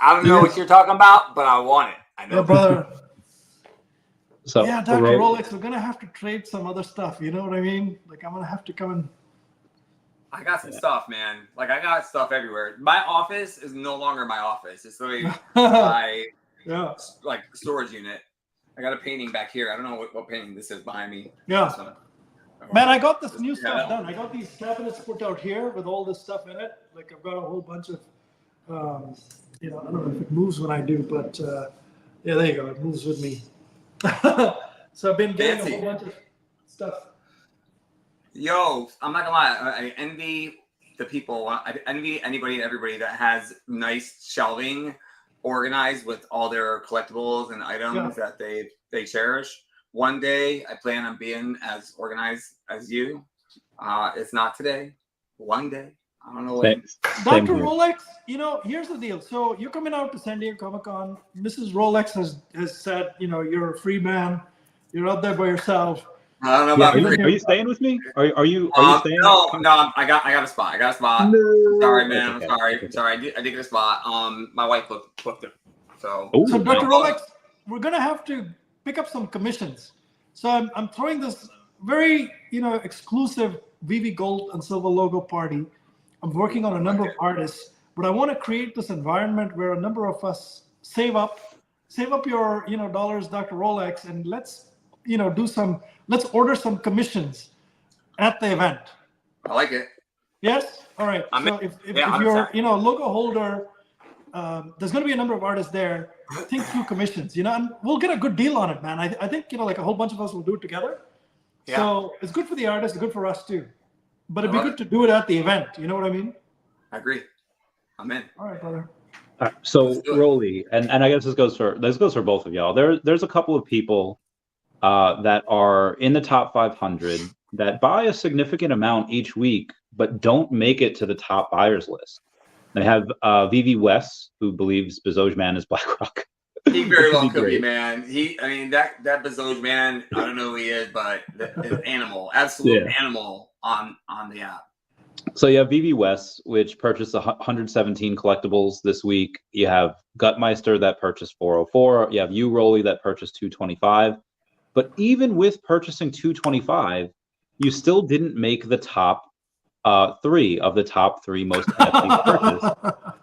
C: I don't know what you're talking about, but I want it. I know.
B: Yeah, brother.
A: So
B: yeah, Dr. Rolex, we're gonna have to trade some other stuff. You know what I mean? Like, I'm gonna have to come and.
C: I got some stuff, man. Like, I got stuff everywhere. My office is no longer my office. It's literally my like storage unit. I got a painting back here. I don't know what painting this is behind me.
B: Yeah. Man, I got this new stuff done. I got these cabinets put out here with all this stuff in it. Like, I've got a whole bunch of, I don't know if it moves when I do, but yeah, there you go. It moves with me. So I've been getting a whole bunch of stuff.
C: Yo, I'm not gonna lie. I envy the people. I envy anybody and everybody that has nice shelving organized with all their collectibles and items that they cherish. One day, I plan on being as organized as you. It's not today. One day. I don't know when.
B: Dr. Rolex, here's the deal. So you're coming out to San Diego Comic-Con. Mrs. Rolex has said, you're a free man. You're out there by yourself.
C: I don't know about
A: are you staying with me? Are you staying?
C: No, I got a spot.
A: No.
C: Sorry, man. I'm sorry. Sorry, I did get a spot. My wife booked it. So
B: Dr. Rolex, we're gonna have to pick up some commissions. So I'm throwing this very exclusive VeVe Gold and Silver logo party. I'm working on a number of artists, but I want to create this environment where a number of us save up your dollars, Dr. Rolex, and let's let's order some commissions at the event.
C: I like it.
B: Yes. All right. So if you're a logo holder, there's going to be a number of artists there. Think through commissions, and we'll get a good deal on it, man. I think like a whole bunch of us will do it together. Yeah. So it's good for the artist, it's good for us too. But it'd be good to do it at the event. You know what I mean?
C: I agree. I'm in.
B: All right, brother.
A: So Rolly, and I guess this goes for both of y'all. There's a couple of people that are in the top 500 that buy a significant amount each week, but don't make it to the top buyers list. They have VeVe West, who believes Bezos Man is BlackRock.
C: He very well could be, man. That Bezos Man, I don't know who he is, but an animal, absolute animal on the app.
A: So you have VeVe West, which purchased 117 collectibles this week. You have Gutmeister that purchased 404. You have you, Rolly, that purchased 225. But even with purchasing 225, you still didn't make the top 3 of the top 3 most NFTs purchased.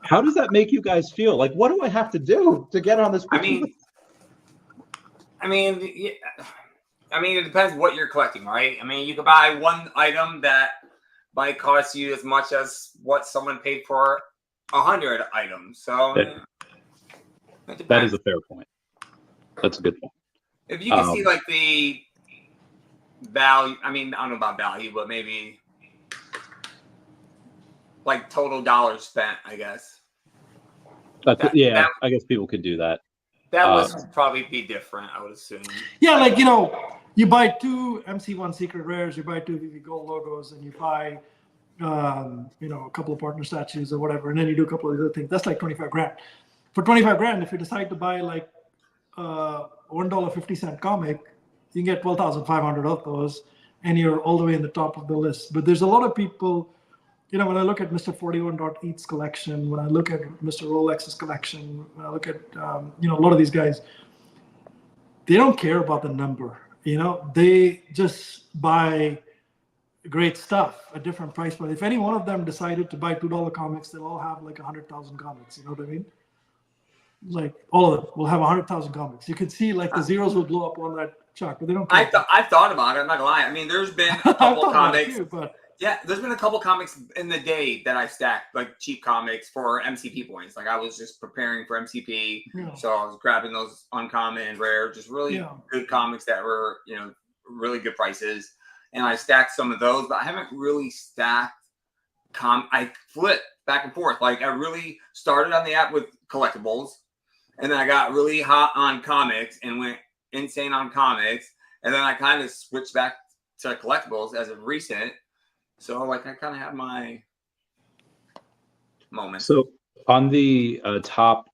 A: How does that make you guys feel? Like, what do I have to do to get on this?
C: I mean, it depends what you're collecting, right? I mean, you could buy one item that might cost you as much as what someone paid for 100 items. So
A: that is a fair point. That's a good point.
C: If you can see like the value, I mean, I don't know about value, but maybe like total dollars spent, I guess.
A: I guess people could do that.
C: That would probably be different, I would assume.
B: Yeah, like, you buy 2 MC1 secret rares, you buy 2 VeVe gold logos, and you buy, a couple of partner statues or whatever, and then you do a couple of other things. That's like 25 grand. For 25 grand, if you decide to buy like $1.50 comic, you can get 12,500 of those, and you're all the way in the top of the list. But there's a lot of people, when I look at Mr. 41.eat's collection, when I look at Mr. Rolex's collection, when I look at a lot of these guys, they don't care about the number. They just buy great stuff at different price points. If any one of them decided to buy $2 comics, they'll all have like 100,000 comics. You know what I mean? Like all of them will have 100,000 comics. You can see like the zeros will blow up on that chart, but they don't care.
C: I've thought about it. I'm not gonna lie. I mean, there's been a couple comics.
B: Yeah,
C: there's been a couple comics in the day that I stacked, like cheap comics for MCP points. Like I was just preparing for MCP, so I was grabbing those uncommon and rare, just really good comics that were, really good prices. And I stacked some of those, but I haven't really stacked I flip back and forth. Like I really started on the app with collectibles, and then I got really hot on comics and went insane on comics, and then I kind of switched back to collectibles as of recent. So like I kind of have my moment.
A: So on the top,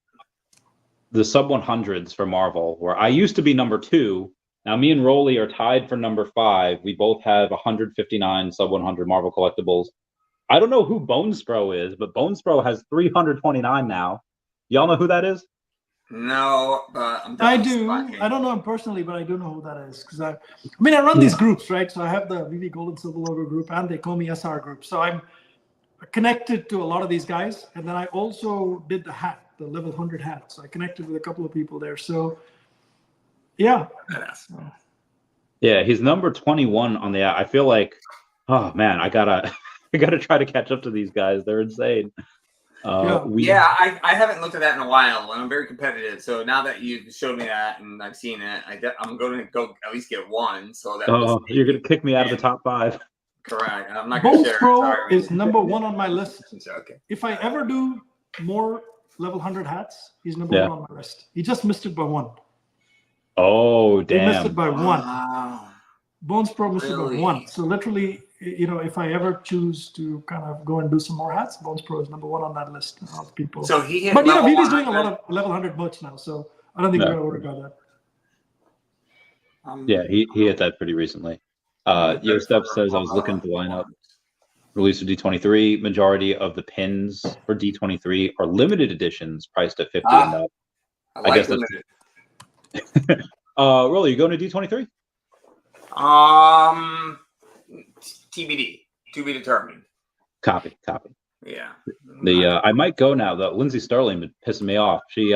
A: the sub 100s for Marvel, where I used to be number 2. Now me and Rolly are tied for number 5. We both have 159 sub 100 Marvel collectibles. I don't know who Bonespro is, but Bonespro has 329 now. Y'all know who that is?
C: No, but
B: I do. I don't know him personally, but I do know who that is because I run these groups, right? So I have the VeVe Gold and Silver Logo group and the Ecomi SR group. So I'm connected to a lot of these guys, and then I also did the level 100 hat. So I connected with a couple of people there. So yeah.
A: Yeah, he's number 21 on the app. I feel like, oh man, I gotta try to catch up to these guys. They're insane.
C: I haven't looked at that in a while, and I'm very competitive. So now that you've showed me that and I've seen it, I'm going to go at least get one. So that
A: you're going to kick me out of the top 5.
C: Correct. I'm not going to share.
B: Bonespro is number 1 on my list.
C: Okay.
B: If I ever do more level 100 hats, he's number 1 on my list. He just missed it by 1.
A: Oh, damn.
B: He missed it by 1.
C: Wow.
B: Bonespro missed it by 1. So literally, if I ever choose to kind of go and do some more hats, Bonespro is number 1 on that list of people.
C: So he hit
B: but VeVe's doing a lot of level 100 merch now, so I don't think we're gonna worry about
A: that. Yeah, he hit that pretty recently. Yostep says I was looking at the lineup. Released for D23. Majority of the pins for D23 are limited editions, priced at 50 and up.
C: I guess limited.
A: Rolly, you going to D23?
C: TBD, to be determined.
A: Copy.
C: Yeah.
A: I might go now though. Lindsay Sterling been pissing me off. She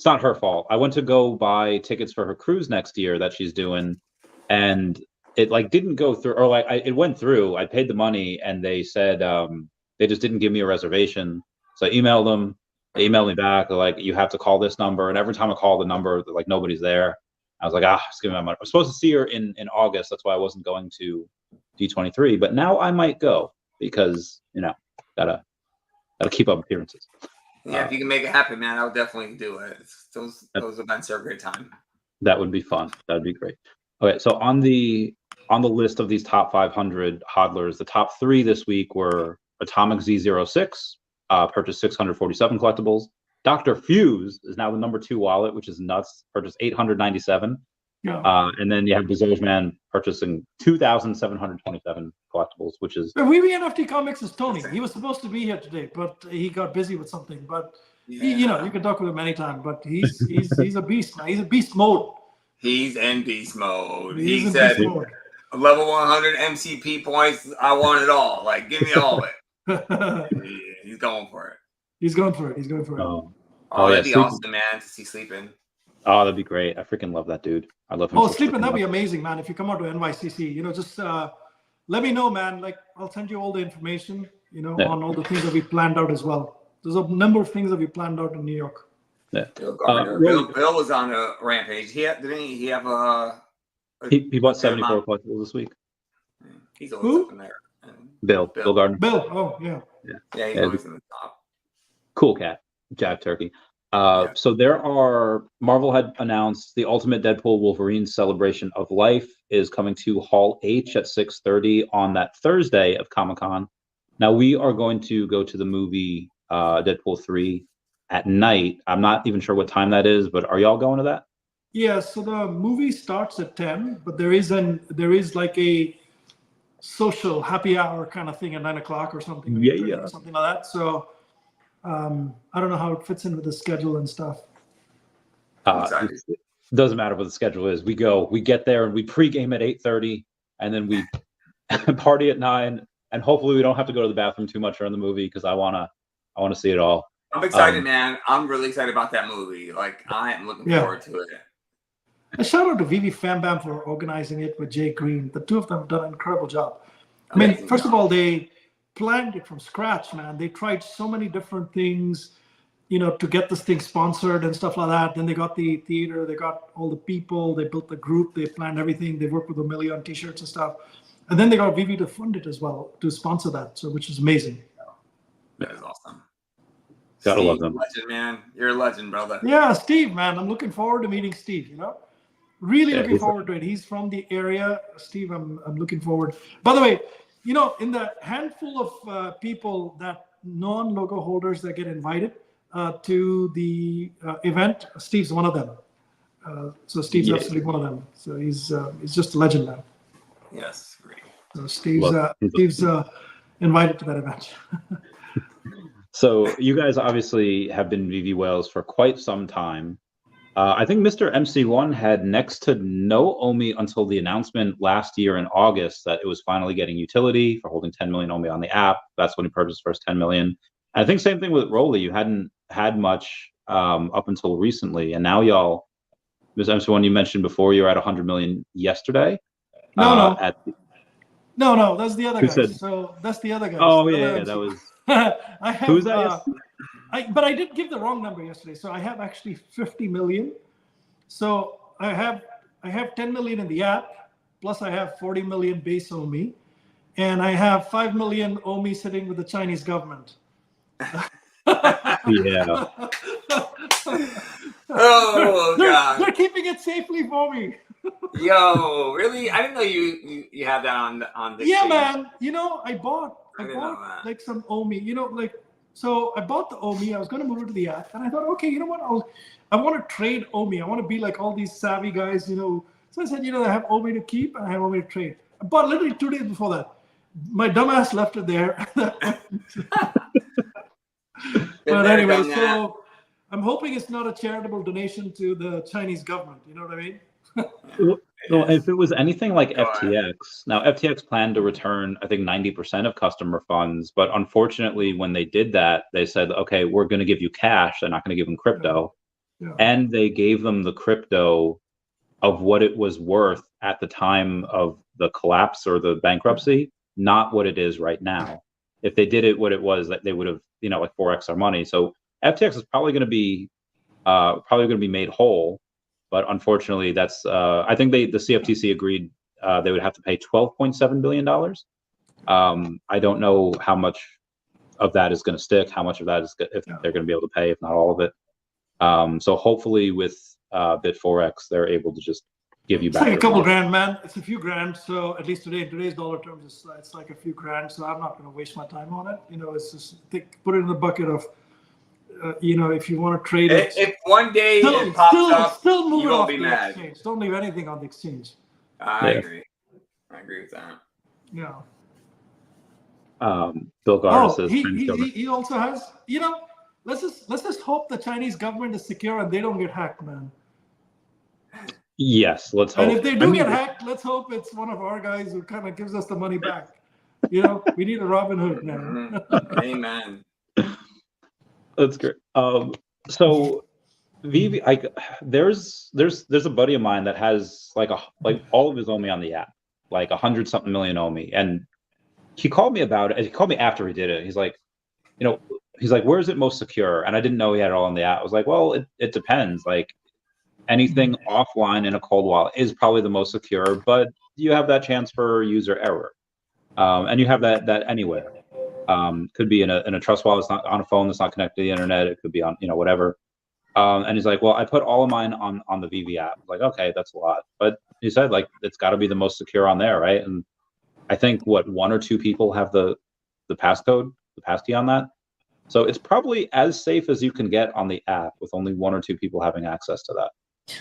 A: it's not her fault. I went to go buy tickets for her cruise next year that she's doing, and it like didn't go through, or like it went through. I paid the money, and they said they just didn't give me a reservation. So I emailed them. They emailed me back. They're like, you have to call this number. And every time I call the number, like nobody's there. I was like, just give me my money. I was supposed to see her in August. That's why I wasn't going to D23. But now I might go because gotta keep up appearances.
C: Yeah, if you can make it happen, man, I would definitely do it. Those events are a great time. That
A: would be fun. That'd be great. Okay, so on the list of these top 500 hodlers, the top 3 this week were Atomic Z06, purchased 647 collectibles. Dr. Fuse is now the number 2 wallet, which is nuts, purchased 897.
B: Yeah.
A: And then you have Bezos Man purchasing 2,727 collectibles, which is...
B: VeVe NFT Comics is Tony. He was supposed to be here today, but he got busy with something. But, you can talk with him anytime, but he's a beast now. He's in beast mode.
C: He's in beast mode.
B: He
C: said, level 100 MCP points, I want it all. Like, give me all of it. He's going for it.
B: He's going for it.
C: That'd be awesome, man, to see Sleeping.
A: Oh, that'd be great. I freaking love that dude. I love him.
B: Oh, Sleeping, that'd be amazing, man. If you come out to NYCC, just let me know, man. Like, I'll send you all the information, on all the things that we planned out as well. There's a number of things that we planned out in New York.
A: Yeah.
C: Bill was on a rampage. Didn't he have a...
A: He bought 74 collectibles this week.
C: He's always up in there.
A: Bill Gardner.
B: Bill, oh, yeah.
C: Yeah, he's always in the top.
A: Cool cat. Jive turkey. So Marvel had announced the Ultimate Deadpool Wolverine Celebration of Life is coming to Hall H at 6:30 on that Thursday of ComiCon. Now we are going to go to the movie Deadpool 3 at night. I'm not even sure what time that is, but are y'all going to that?
B: Yeah, so the movie starts at 10, but there is like a social happy hour kind of thing at 9 o'clock or something.
A: Yeah.
B: Something like that. So I don't know how it fits in with the schedule and stuff.
C: Exactly.
A: It doesn't matter what the schedule is. We get there and we pregame at 8:30, and then we party at 9, and hopefully we don't have to go to the bathroom too much during the movie because I wanna see it all.
C: I'm excited, man. I'm really excited about that movie. Like, I am looking forward to it.
B: A shout out to VeVe Fam Bam for organizing it with Jay Green. The two of them have done an incredible job. I mean, first of all, they planned it from scratch, man. They tried so many different things, to get this thing sponsored and stuff like that. Then they got the theater, they got all the people, they built the group, they planned everything. They worked with a million on t-shirts and stuff. And then they got VeVe to fund it as well, to sponsor that, which is amazing.
C: That is awesome.
A: Gotta
C: Steve,
A: love them.
C: Legend, man. You're a legend, brother.
B: Yeah, Steve, man. I'm looking forward to meeting Steve, Really looking forward to it. He's from the area. Steve, I'm looking forward. By the way, in the handful of people that non-logo holders that get invited to the event, Steve's one of them. So Steve's absolutely one of them. So he's just a legend now.
C: Yes, great.
B: So Steve's invited to that event.
A: So you guys obviously have been VeVe Whales for quite some time. I think Mr. MC1 had next to no OMI until the announcement last year in August that it was finally getting utility for holding 10 million OMI on the app. That's when he purchased first 10 million. And I think same thing with Rolly. You hadn't had much up until recently. And now y'all, Mr. MC1, you mentioned before you're at 100 million yesterday.
B: No, that's the other guy. So that's the other guy.
A: Oh, yeah, that was...
B: I have,
A: who's that?
B: But I did give the wrong number yesterday. So I have actually 50 million. So I have 10 million in the app, plus I have 40 million base OMI, and I have 5 million OMI sitting with the Chinese government.
A: Yeah.
C: Oh God.
B: They're keeping it safely for me.
C: Yo, really? I didn't know you had that on the
B: Yeah,
C: exchange.
B: man. I bought like some OMI, so I bought the OMI. I was going to move it to the app, and I thought, okay, you know what? I want to trade OMI. I want to be like all these savvy guys, So I said, I have OMI to keep and I have OMI to trade. I bought literally 2 days before that. My dumbass left it there. But anyway, so I'm hoping it's not a charitable donation to the Chinese government. You know what I mean?
A: Well, if it was anything like FTX, now FTX planned to return, I think, 90% of customer funds, but unfortunately, when they did that, they said, okay, we're going to give you cash. They're not going to give them crypto. and they gave them the crypto of what it was worth at the time of the collapse or the bankruptcy, not what it is right now. If they did it what it was, that they would have, like 4x our money. So FTX is probably going to be made whole, but unfortunately, that's I think the CFTC agreed they would have to pay $12.7 billion. I don't know how much of that is going to stick, how much of that is if they're going to be able to pay, if not all of it. So hopefully with Bit4X, they're able to just give you back.
B: It's like a couple grand, man. It's a few grand. So at least in today's dollar terms, it's like a few grand. So I'm not going to waste my time on it. It's just put it in the bucket of, if you want to trade it.
C: If one day it pops up,
B: move
C: you
B: it
C: won't
B: off
C: be
B: the
C: mad.
B: exchange. Don't leave anything on the exchange.
C: I agree. I agree with that.
B: Yeah.
A: Bill Garner says
B: he also has. Let's just hope the Chinese government is secure and they don't get hacked, man.
A: Yes, let's hope.
B: And if they do get hacked, let's hope it's one of our guys who kind of gives us the money back. We need a Robin Hood, man.
C: Amen.
A: That's great. So VeVe, there's a buddy of mine that has like all of his OMI on the app, like 100-something million OMI, and he called me about it. He called me after he did it. He's like, where is it most secure? And I didn't know he had it all on the app. I was like, well, it depends. Like anything offline in a cold wallet is probably the most secure, but you have that chance for user error, and you have that anywhere. Could be in a trust wallet. It's not on a phone that's not connected to the internet. It could be on whatever. And he's like, well, I put all of mine on the VeVe app. I'm like, okay, that's a lot. But he said like it's got to be the most secure on there, right? And I think one or two people have the passcode, the passkey on that. So it's probably as safe as you can get on the app with only one or two people having access to that.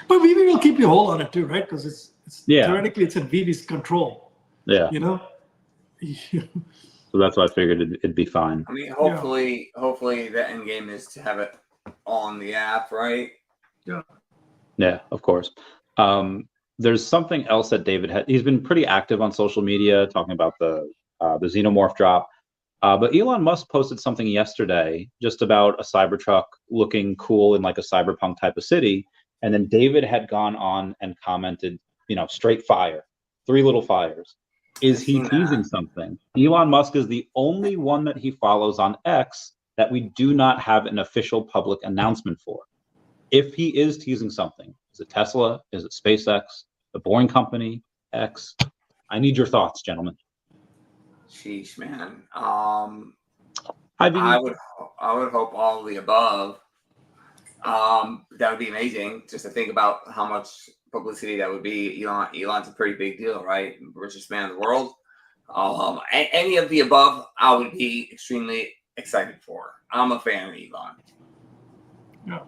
B: But VeVe will keep you whole on it too, right? Because it's theoretically it's in VeVe's control.
A: Yeah.
B: So
A: that's why I figured it'd be fine.
C: I mean, hopefully the end game is to have it on the app, right?
B: Yeah.
A: Yeah, of course. There's something else that David had. He's been pretty active on social media talking about the Xenomorph drop. But Elon Musk posted something yesterday just about a Cybertruck looking cool in like a cyberpunk type of city. And then David had gone on and commented, straight fire, 3 little fires. Is he teasing something? Elon Musk is the only one that he follows on X that we do not have an official public announcement for. If he is teasing something, is it Tesla? Is it SpaceX? The Boring Company? X? I need your thoughts, gentlemen.
C: Sheesh, man.
A: I
C: would hope all of the above. That would be amazing. Just to think about how much publicity that would be. Elon's a pretty big deal, right? Richest man in the world. Any of the above, I would be extremely excited for. I'm a fan of Elon.
B: Yeah.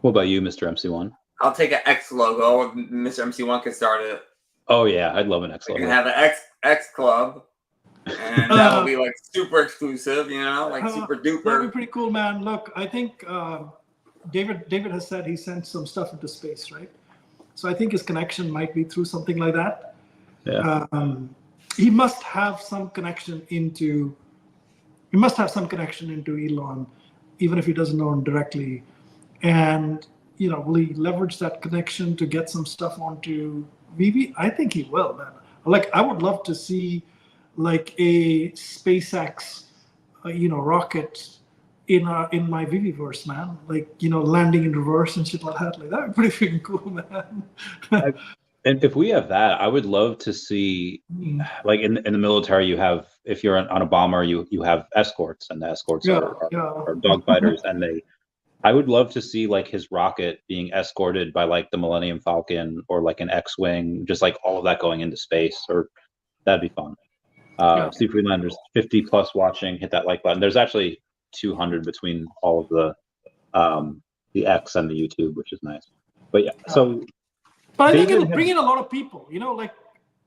A: What about you, Mr. MC1?
C: I'll take an X logo. Mr. MC1 can start it.
A: Oh yeah, I'd love an X logo.
C: We can have an X club, and that will be like super exclusive, like super duper.
B: That'd be pretty cool, man. Look, I think David has said he sent some stuff into space, right? So I think his connection might be through something like that.
A: Yeah.
B: He must have some connection into Elon, even if he doesn't know him directly. And will he leverage that connection to get some stuff onto VeVe? I think he will, man. Like, I would love to see like a SpaceX, rocket in my VeVe-verse, man. Like, landing in reverse and shit like that. Like, that would be pretty freaking cool, man.
A: And if we have that, I would love to see, like in the military, you have, if you're on a bomber, you have escorts, and the escorts are dogfighters, and I would love to see like his rocket being escorted by like the Millennium Falcon or like an X-wing, just like all of that going into space, or that'd be fun. Steve Freelanders 50 plus watching, hit that like button. There's actually 200 between all of the X and the YouTube, which is nice. But yeah, so.
B: But I think it'll bring in a lot of people, like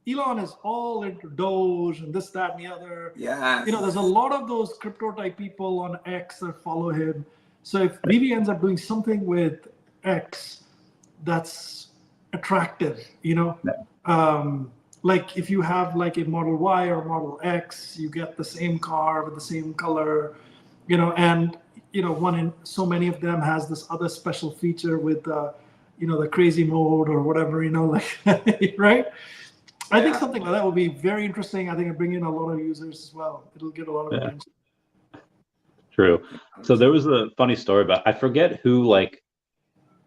B: Elon is all into Doge and this, that, and the other.
C: Yeah.
B: There's a lot of those crypto type people on X that follow him. So if VeVe ends up doing something with X that's attractive, like if you have like a Model Y or Model X, you get the same car with the same color, and one in so many of them has this other special feature with the crazy mode or whatever, like right. I think something like that will be very interesting. I think it'll bring in a lot of users as well. It'll get a lot of attention.
A: True. So there was a funny story about, I forget who like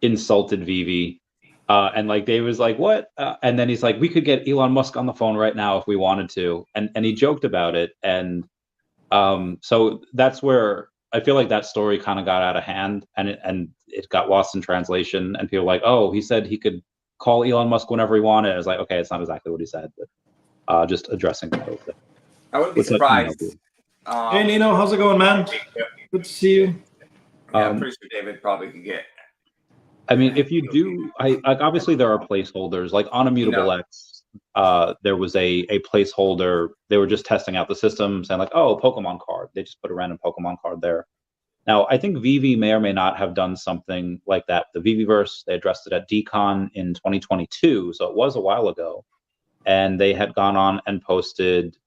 A: insulted VeVe, and like Dave was like, what? And then he's like, we could get Elon Musk on the phone right now if we wanted to. And he joked about it. And so that's where I feel like that story kind of got out of hand, and it got lost in translation. And people were like, oh, he said he could call Elon Musk whenever he wanted. I was like, okay, it's not exactly what he said, but just addressing that a little bit.
C: I wouldn't be surprised.
B: Hey Nino, how's it going, man? Good to see you.
C: Yeah, I'm pretty sure David probably could get.
A: I mean, if you do, like obviously there are placeholders. Like on Immutable X, there was a placeholder. They were just testing out the system, saying like, oh, Pokemon card. They just put a random Pokemon card there. Now, I think VeVe may or may not have done something like that. The VeVeverse, they addressed it at DCon in 2022, so it was a while ago. And they had gone on and posted,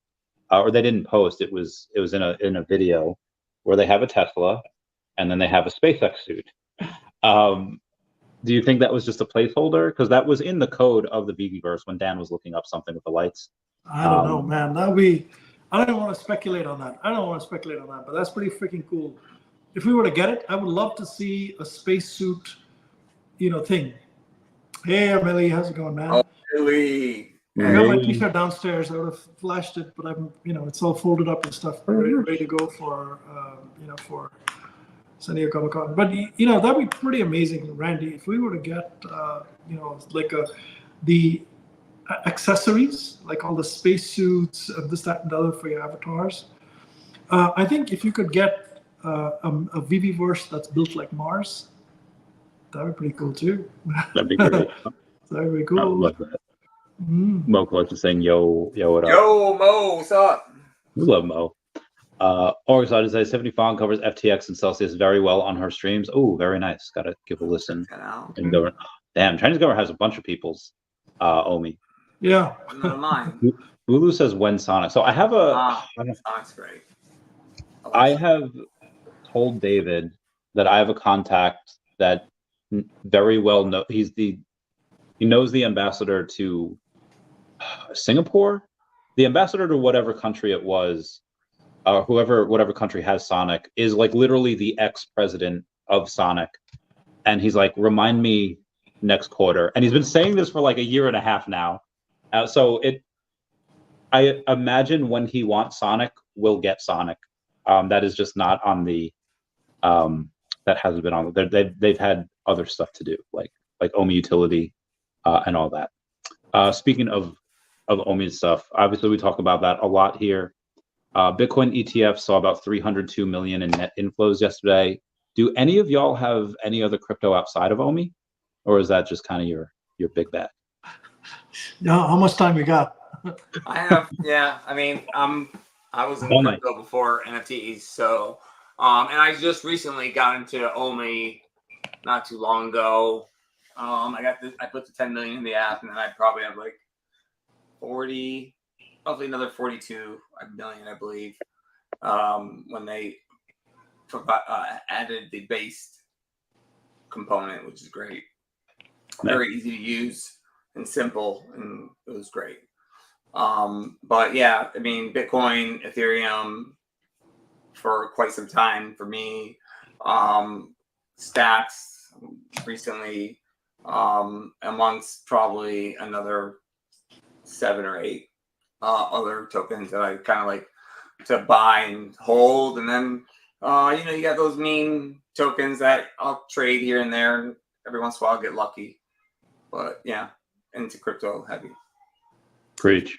A: or they didn't post. It was in a video where they have a Tesla, and then they have a SpaceX suit. Do you think that was just a placeholder? Because that was in the code of the VeVeverse when Dan was looking up something with the lights.
B: I don't know, man. I don't want to speculate on that. But that's pretty freaking cool. If we were to get it, I would love to see a spacesuit, thing. Hey, Emily, how's it going, man?
C: Oh, Emily.
B: I got my T-shirt downstairs. I would have flashed it, but I'm, it's all folded up and stuff, ready to go for, for San Diego ComiCon. But that'd be pretty amazing, Randy. If we were to get, like the accessories, like all the spacesuits, this, that, and the other for your avatars. I think if you could get a VeVeverse that's built like Mars, that'd be pretty cool too.
A: That'd be great.
B: That'd be cool.
A: I love that. Mo Collector saying, yo, what up?
C: Yo, Mo, what's up?
A: We love Mo. Orgazada says 70 Fawn covers FTX and Celsius very well on her streams. Oh, very nice. Gotta give a listen. And go, damn, Chinese government has a bunch of people's OMI.
B: Yeah.
C: Not mine.
A: Lulu says when Sonic. So I have
C: Sonic's great.
A: I have told David that I have a contact that very well know. He knows the ambassador to Singapore, the ambassador to whatever country it was, whatever country has Sonic is like literally the ex-president of Sonic, and he's like, remind me next quarter, and he's been saying this for like a year and a half now. I imagine when he wants Sonic, we'll get Sonic. That is just not on the that hasn't been on. They've had other stuff to do, like OMI utility and all that. Speaking of OMI stuff, obviously we talk about that a lot here. Bitcoin ETF saw about 302 million in net inflows yesterday. Do any of y'all have any other crypto outside of OMI, or is that just kind of your big bet?
B: Yeah, how much time you got?
C: I have, yeah. I mean, I was in crypto before NFTs, so and I just recently got into OMI not too long ago. I put the 10 million in the app, and then I probably have like roughly another 42 million, I believe, when they added the based component, which is great. Very easy to use and simple, and it was great. But yeah, I mean, Bitcoin, Ethereum for quite some time for me. Stacks recently, amongst probably another 7 or 8 other tokens that I kind of like to buy and hold. And then, you got those meme tokens that I'll trade here and there. And every once in a while I'll get lucky. But yeah, into crypto heavy.
A: Preach.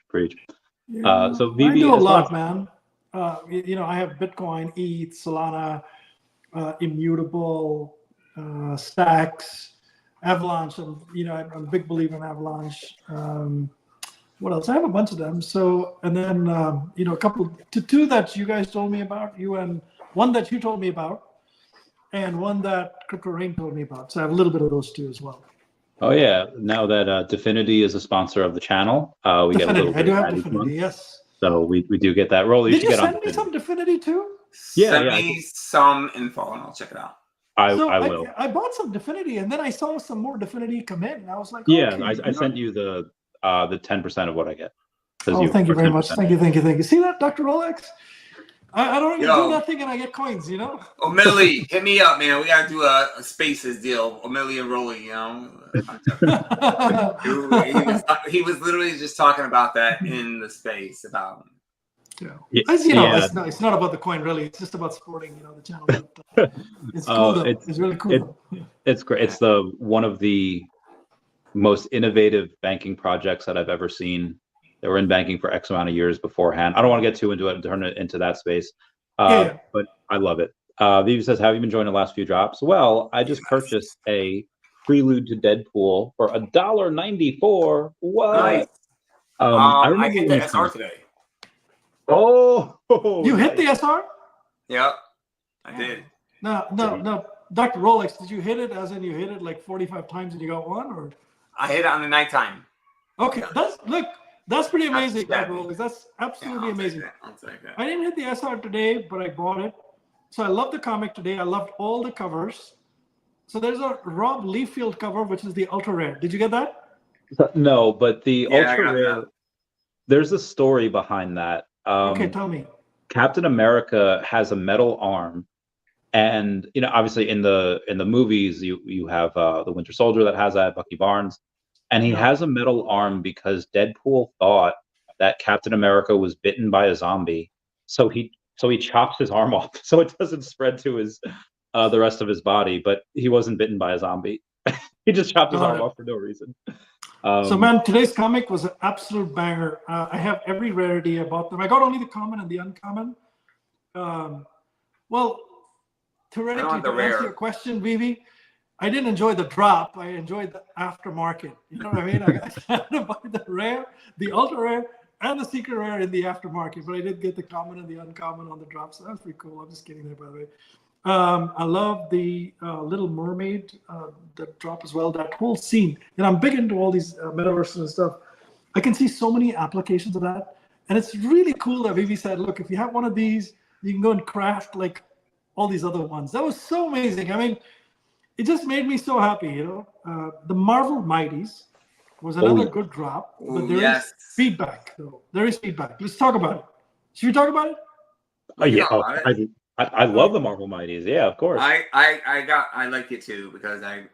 B: Yeah,
A: So VeVe,
B: I do a lot, man. I have Bitcoin, ETH, Solana, Immutable, Stacks, Avalanche. I'm a big believer in Avalanche. What else? I have a bunch of them. So, and then a couple, two that you guys told me about, one that you told me about, and one that Crypto Rain told me about. So I have a little bit of those two as well.
A: Oh yeah! Now that Definity is a sponsor of the channel, we get a little bit.
B: I do have Definity. Yes.
A: So we do get that. Rolly,
B: Did
A: should
B: you
A: get on
B: send me some Definity too?
A: Yeah,
C: Send
A: yeah,
C: me some info and I'll check it out.
A: I
B: So
A: will.
B: I bought some Definity, and then I saw some more Definity come in, and I was like,
A: Yeah,
B: okay,
A: I sent you the 10% of what I get.
B: Oh, thank you very much. Thank you. See that, Dr. Rolex? I don't even do nothing, and I get coins. You know.
C: O'Malley, hit me up, man. We gotta do a Spaces deal. O'Malley and Rolly, you know. he was literally just talking about that in the space about.
B: Yeah. As you know, it's not about the coin really. It's just about supporting, the channel. But, it's cool though. It's really cool.
A: It's great. It's one of the most innovative banking projects that I've ever seen. They were in banking for X amount of years beforehand. I don't want to get too into it and turn it into that space, but I love it. VeVe says, have you been enjoying the last few drops? Well, I just purchased a Prelude to Deadpool for $1.94. What?
C: Nice. I hit the SR today.
A: Oh,
B: you hit the SR?
C: Yep, I did.
B: No, Dr. Rolex, did you hit it as in you hit it like 45 times and you got one, or?
C: I hit it on the nighttime.
B: Okay, that's pretty amazing, Dr. Rolex. That's absolutely amazing.
C: I'll take that.
B: I didn't hit the SR today, but I bought it. So I love the comic today. I loved all the covers. So there's a Rob Liefeld cover, which is the ultra rare. Did you get that?
A: No, but the ultra rare. There's a story behind that.
B: Okay, tell me.
A: Captain America has a metal arm, and obviously in the movies you have the Winter Soldier that has that, Bucky Barnes, and he has a metal arm because Deadpool thought that Captain America was bitten by a zombie, so he chops his arm off so it doesn't spread to his the rest of his body, but he wasn't bitten by a zombie. He just chopped his arm off for no reason.
B: So man, today's comic was an absolute banger. I have every rarity about them. I got only the common and the uncommon. Well, theoretically, to answer your question, VeVe, I didn't enjoy the drop. I enjoyed the aftermarket. You know what I mean? I got to buy the rare, the ultra rare, and the secret rare in the aftermarket, but I did get the common and the uncommon on the drop, so that was pretty cool. I'm just kidding there, by the way. I love the Little Mermaid, the drop as well, that whole scene. And I'm big into all these metaverses and stuff. I can see so many applications of that. And it's really cool that VeVe said, look, if you have one of these, you can go and craft like all these other ones. That was so amazing. I mean, it just made me so happy, The Marvel Mighties was another good drop, but there is feedback, though. There is feedback. Let's talk about it. Should we talk about it?
A: I love the Marvel Mighties. Yeah, of course.
C: I like it too because I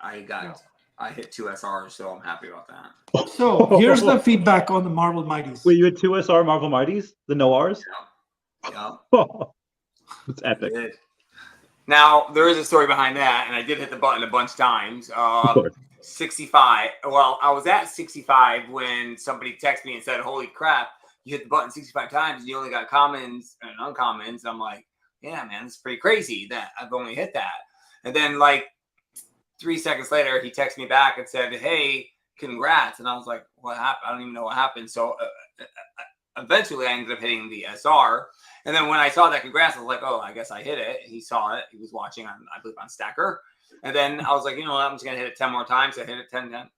C: hit 2 SRs, so I'm happy about that.
B: So here's the feedback on the Marvel Mighties.
A: Wait, you had 2 SR Marvel Mighties? The no Rs?
C: Yeah.
A: It's epic.
C: Now there is a story behind that, and I did hit the button a bunch of times. 65. Well, I was at 65 when somebody texted me and said, "Holy crap, you hit the button 65 times and you only got commons and uncommons." And I'm like, yeah, man, it's pretty crazy that I've only hit that. And then like 3 seconds later, he texted me back and said, "Hey, congrats." And I was like, what happened? I don't even know what happened. So eventually I ended up hitting the SR. And then when I saw that congrats, I was like, oh, I guess I hit it. He saw it. He was watching, I believe, on Stacker. And then I was like, you know what? I'm just going to hit it 10 more times. I hit it 10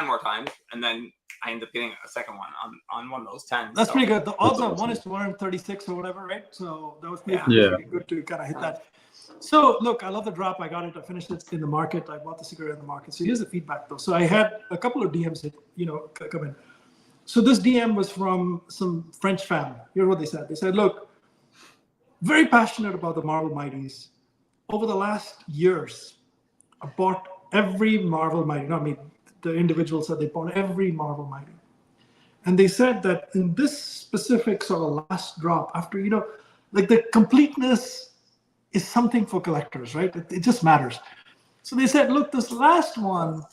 C: more times. And then I ended up getting a second one on one of those 10.
B: That's pretty good. The odds on 1 is to 136 or whatever, right? So that was pretty good to kind of hit that. So look, I love the drop. I got it. I finished it in the market. I bought the cigarette in the market. So here's the feedback though. So I had a couple of DMs that, come in. So this DM was from some French family. Here's what they said. They said, look, very passionate about the Marvel Mighties. Over the last years, I bought every Marvel Mighty. Not me. The individual said they bought every Marvel Mighty. And they said that in this specific sort of last drop, after, like the completeness is something for collectors, right? It just matters. So they said, look, this last one,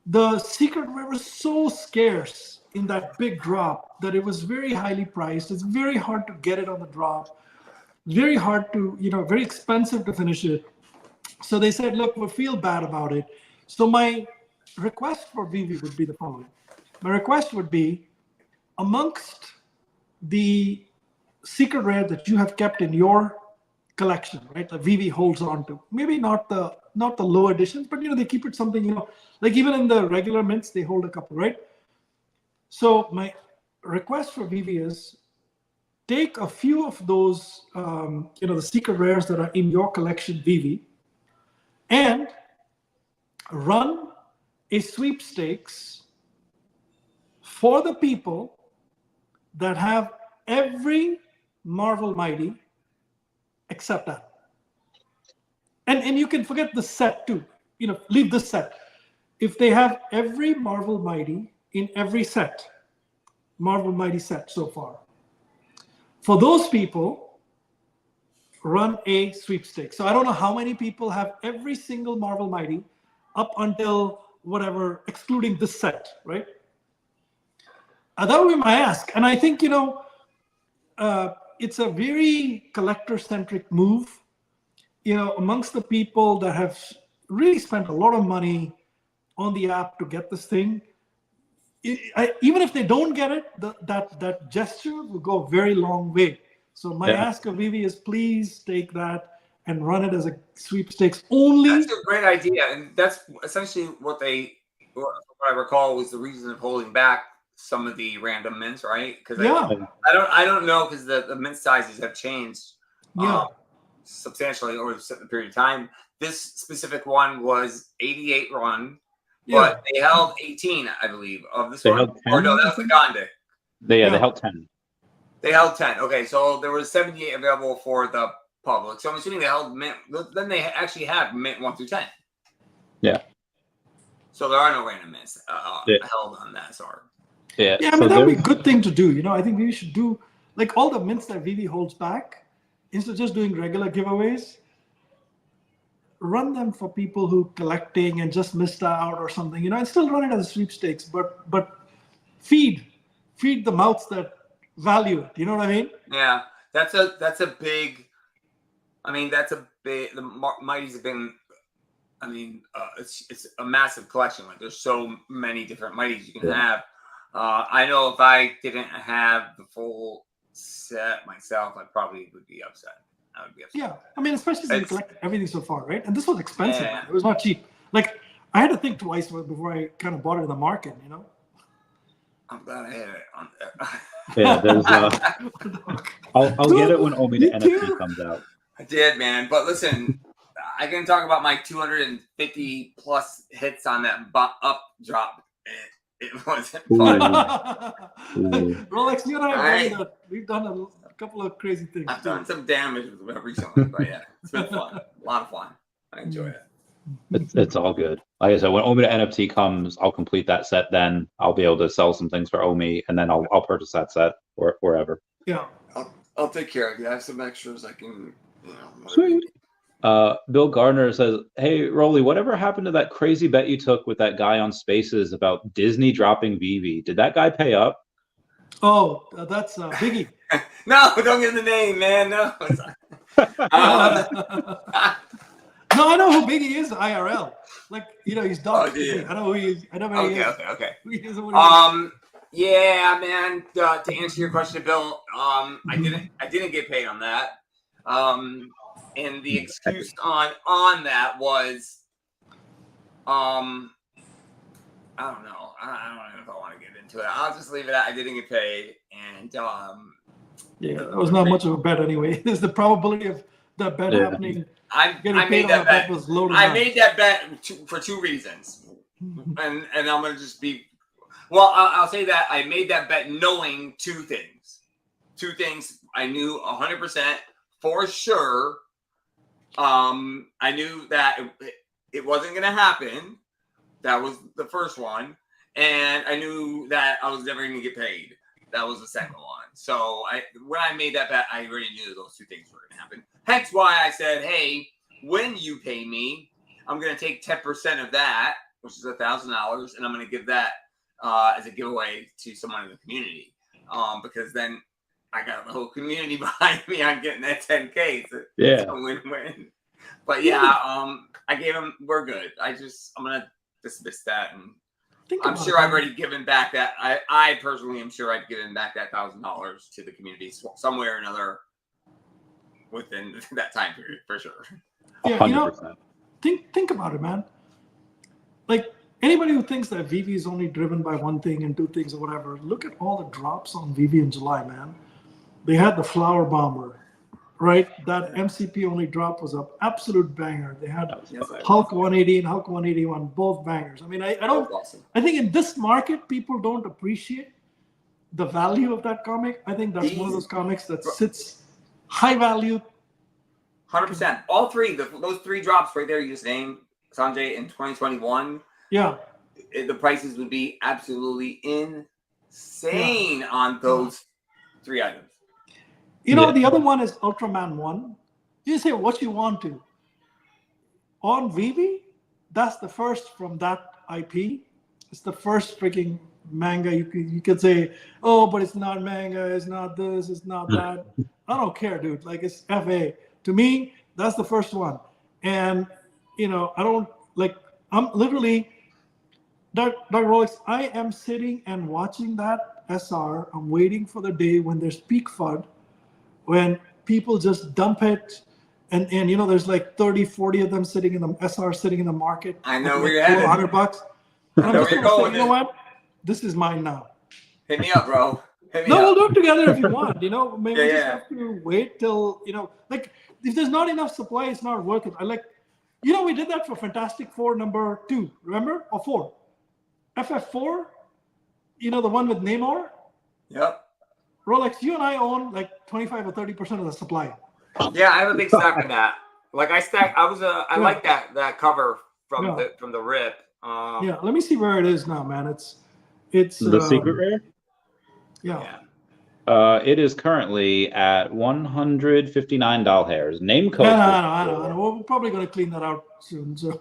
B: the secret rare was so scarce in that big drop that it was very highly priced. It's very hard to get it on the drop. Very hard to, very expensive to finish it. So they said, look, we feel bad about it. So my request for VeVe would be the following. My request would be, amongst the secret rare that you have kept in your collection, right, that VeVe holds on to, maybe not the low editions, but they keep it something, like even in the regular mints, they hold a couple, right? So my request for VeVe is, take a few of those, the secret rares that are in your collection, VeVe, and run a sweepstakes for the people that have every Marvel Mighty except that. And you can forget the set too. Leave the set. If they have every Marvel Mighty in every set, Marvel Mighty set so far, for those people, run a sweepstakes. So I don't know how many people have every single Marvel Mighty up until whatever, excluding this set, right? That would be my ask. And I think, it's a very collector-centric move, amongst the people that have really spent a lot of money on the app to get this thing. Even if they don't get it, that gesture will go a very long way. So my ask of VeVe is, please take that and run it as a sweepstakes only.
C: That's a great idea, and that's essentially what I recall was the reason of holding back some of the random mints, right? Because I don't know, because the mint sizes have changed substantially over a certain period of time. This specific one was 88 run, but they held 18, I believe, of this one. Or no, that was the Gandhi.
A: They held 10.
C: They held 10. Okay, so there was 78 available for the public. So I'm assuming they held mint. Then they actually have mint 1 through 10.
A: Yeah.
C: So there are no random mints held on that sort.
B: Yeah, I mean, that would be a good thing to do. I think we should do, like, all the mints that VeVe holds back, instead of just doing regular giveaways, run them for people who collecting and just missed out or something, and still run it as a sweepstakes, but feed the mouths that value it. You know what I mean?
C: Yeah, that's a big. I mean, the Mighties have been. I mean, it's a massive collection. Like, there's so many different Mighties you can have. I know if I didn't have the full set myself, I probably would be upset. I would be upset.
B: Yeah, I mean, especially since you collected everything so far, right? And this was expensive. Yeah. It was not cheap. Like, I had to think twice before I kind of bought it in the market,
C: I'm glad I had it on there.
A: Yeah, there's. I'll get it when OMI the NFT comes out.
C: I did, man. But listen, I can talk about my 250 plus hits on that up drop. It wasn't fun.
B: Rolex, you and I we've done a couple of crazy things.
C: I've done some damage with it recently, but yeah, it's been fun. A lot of fun. I enjoy it.
A: It's all good. Like I said, when OMI the NFT comes, I'll complete that set. Then I'll be able to sell some things for OMI, and then I'll purchase that set wherever.
B: Yeah,
C: I'll take care of you. I have some extras I can.
A: Sweet. Bill Gardner says, "Hey, Rolly, whatever happened to that crazy bet you took with that guy on Spaces about Disney dropping VeVe? Did that guy pay up?"
B: Oh, that's Biggie.
C: No, don't get the name, man. No.
B: No, I know who Biggie is. IRL, like he's dog.
C: Oh, yeah.
B: I know who he is. I know who he is.
C: Okay.
B: He is.
C: Yeah, man. To answer your question, Bill, I didn't get paid on that. And the excuse on that was, I don't know. I don't know if I want to get into it. I'll just leave it at I didn't get paid, and
B: yeah, that was not much of a bet anyway. There's the probability of that bet happening.
C: I made that bet. Was low I made that bet for two reasons, and I'm gonna just be. Well, I'll say that I made that bet knowing two things. Two things I knew 100% for sure. I knew that it wasn't going to happen. That was the first one. And I knew that I was never going to get paid. That was the second one. So when I made that bet, I already knew those two things were going to happen. Hence why I said, hey, when you pay me, I'm going to take 10% of that, which is $1,000, and I'm going to give that as a giveaway to someone in the community. Because then I got the whole community behind me on getting that 10K. So it's a win-win. But yeah, I gave him. We're good. I'm gonna dismiss that, and I'm sure I've already given back that. I personally am sure I've given back that $1,000 to the community somewhere or another within that time period for sure.
B: Yeah, 100%. Think about it, man. Like anybody who thinks that VeVe is only driven by one thing and two things or whatever, look at all the drops on VeVe in July, man. They had the Flower Bomber, right? That MCP only drop was an absolute banger. They had Hulk 180 and Hulk 181, both bangers. I mean, I don't.
C: Awesome.
B: I think in this market, people don't appreciate the value of that comic. I think that's one of those comics that sits high value.
C: 100%. All three, those three drops right there you just named, Sanjay, in 2021.
B: Yeah.
C: The prices would be absolutely insane on those three items.
B: You know, the other one is Ultraman 1. You say what you want to. On VeVe, that's the first from that IP. It's the first freaking manga. You could say, oh, but it's not manga, it's not this, it's not that. I don't care, dude. Like, it's FA. To me, that's the first one. And, you know, I don't, like, I'm literally, Dr. Rolex, I am sitting and watching that SR. I'm waiting for the day when there's peak FUD, when people just dump it. And you know, there's like 30, 40 of them sitting in the SR, sitting in the market.
C: I know where
B: like
C: you're headed.
B: $100. And I'm just gonna say, you know what? This is mine now.
C: Hit me up, bro. Hit me
B: No,
C: up.
B: we'll do it together if you want. You know, maybe we just
C: Yeah.
B: have to wait till, you know, like if there's not enough supply, it's not worth it. I like, you know, we did that for Fantastic Four #2, remember? Or 4. FF4, you know, the one with Namor.
C: Yep.
B: Rolex, you and I own like 25 or 30% of the supply.
C: Yeah, I have a big stack of that. Like I like that cover from the rip.
B: Yeah, let me see where it is now, man. It's
A: the secret rare.
B: Yeah.
A: It is currently at $159. Name code.
B: I know. We're probably going to clean that out soon. So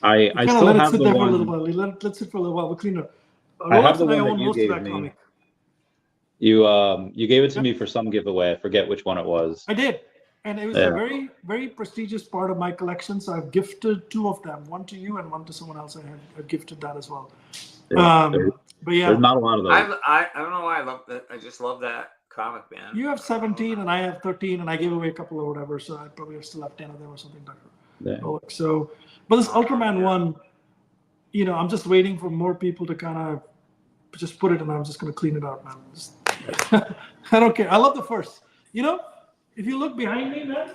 A: I still
B: let it
A: have
B: sit
A: the
B: there
A: one.
B: for a little while. Let's sit for a little while. We'll clean it.
A: I have
B: Rolex
A: the
B: and I
A: one
B: own
A: that you
B: most of
A: gave
B: that
A: me.
B: comic.
A: You gave it to me for some giveaway. I forget which one it was.
B: I did. And it was a very, very prestigious part of my collection. So I've gifted 2 of them, one to you and one to someone else. I've gifted that as well. But yeah,
A: there's not a lot of those.
C: I don't know why I love that. I just love that comic, man.
B: You have 17 and I have 13, and I gave away a couple or whatever. So I probably still have 10 of them or something, Dr. Rolex. So, but this Ultraman one, you know, I'm just waiting for more people to kind of just put it, and I'm just going to clean it out, man. I don't care. I love the first. You know, if you look behind me, man,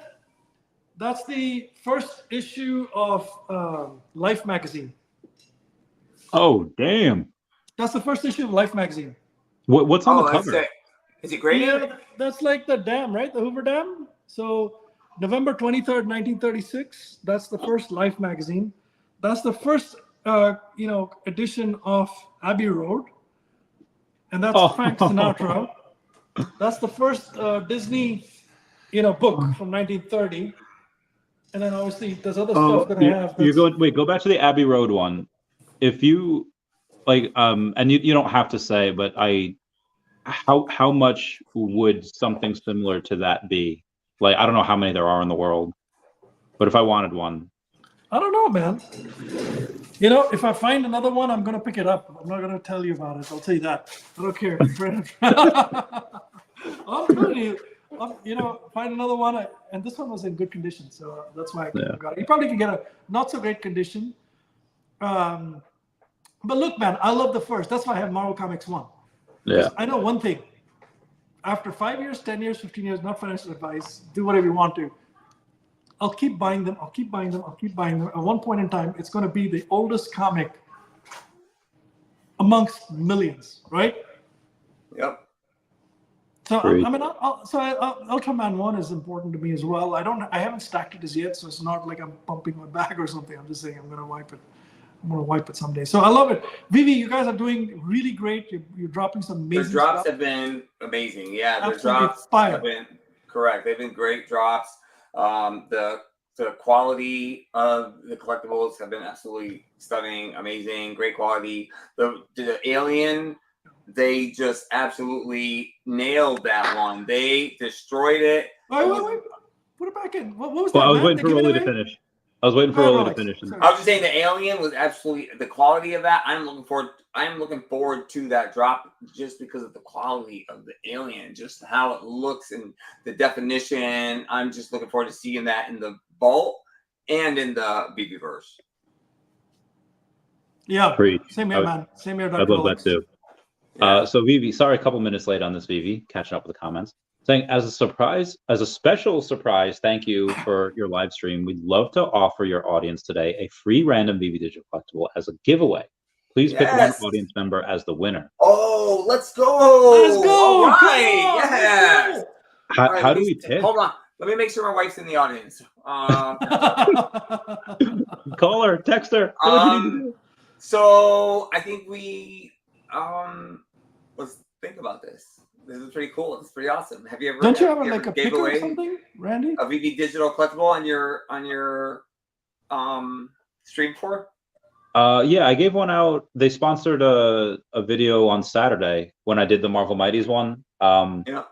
B: that's the first issue of Life magazine.
C: Oh, damn.
B: That's the first issue of Life magazine.
A: What's on the cover?
C: Is it great?
B: Yeah, that's like the dam, right? The Hoover Dam. So November 23rd, 1936. That's the first Life magazine. That's the first, edition of Abbey Road. And that's Frank Sinatra. That's the first Disney, book from 1930. And then obviously there's other stuff that I have.
A: Go back to the Abbey Road one. If you and you don't have to say, but how much would something similar to that be? Like, I don't know how many there are in the world, but if I wanted one.
B: I don't know, man. If I find another one, I'm going to pick it up. I'm not going to tell you about it. I'll tell you that. I don't care. I'm telling you, find another one. And this one was in good condition. So that's why I got it. You probably can get a not so great condition. But look, man, I love the first. That's why I have Marvel Comics 1. Yeah. I know one thing. After 5 years, 10 years, 15 years, not financial advice, do whatever you want to. I'll keep buying them. I'll keep buying them. At one point in time, it's going to be the oldest comic amongst millions, right?
C: Yep.
B: So Ultraman 1 is important to me as well. I haven't stacked it as yet, so it's not like I'm pumping my bag or something. I'm just saying I'm going to wipe it. I'm going to wipe it someday. So I love it. VeVe, you guys are doing really great. You're dropping some amazing
C: stuff. The drops
B: stuff.
C: have been amazing. Yeah, the drops
B: have
C: been correct. They've been great drops. The quality of the collectibles have been absolutely stunning, amazing, great quality. The Alien, they just absolutely nailed that one. They destroyed it.
B: Wait. Put it back in. What was that?
A: Well, I was waiting for Rolly to finish. I was just saying
C: the Alien was absolutely the quality of that. I'm looking forward to that drop just because of the quality of the Alien, just how it looks and the definition. I'm just looking forward to seeing that in the vault and in the VeVe-verse.
B: Yeah, same here, man. Same here, Dr.
A: I love that too.
C: Yeah.
A: So VeVe, sorry, a couple minutes late on this, VeVe, catching up with the comments. Saying, as a special surprise, thank you for your live stream. We'd love to offer your audience today a free random VeVe digital collectible as a giveaway. Please pick one audience member as the winner.
C: Oh, let's go.
B: Let's go.
C: All
B: Come
C: right.
B: on,
C: Yes.
B: let's
C: All right,
A: How do we pick?
C: Hold on. Let me make sure my wife's in the audience.
A: Call her, text her. Do what you need to do.
C: So I think we let's think about this. This is pretty cool. It's pretty awesome. Have you ever?
B: Don't you have
C: ever
B: like a
C: gave
B: pick or
C: away
B: something, Randy?
C: a VeVe digital collectible on your stream for?
A: Yeah, I gave one out. They sponsored a video on Saturday when I did the Marvel Mighties one.
C: Yeah.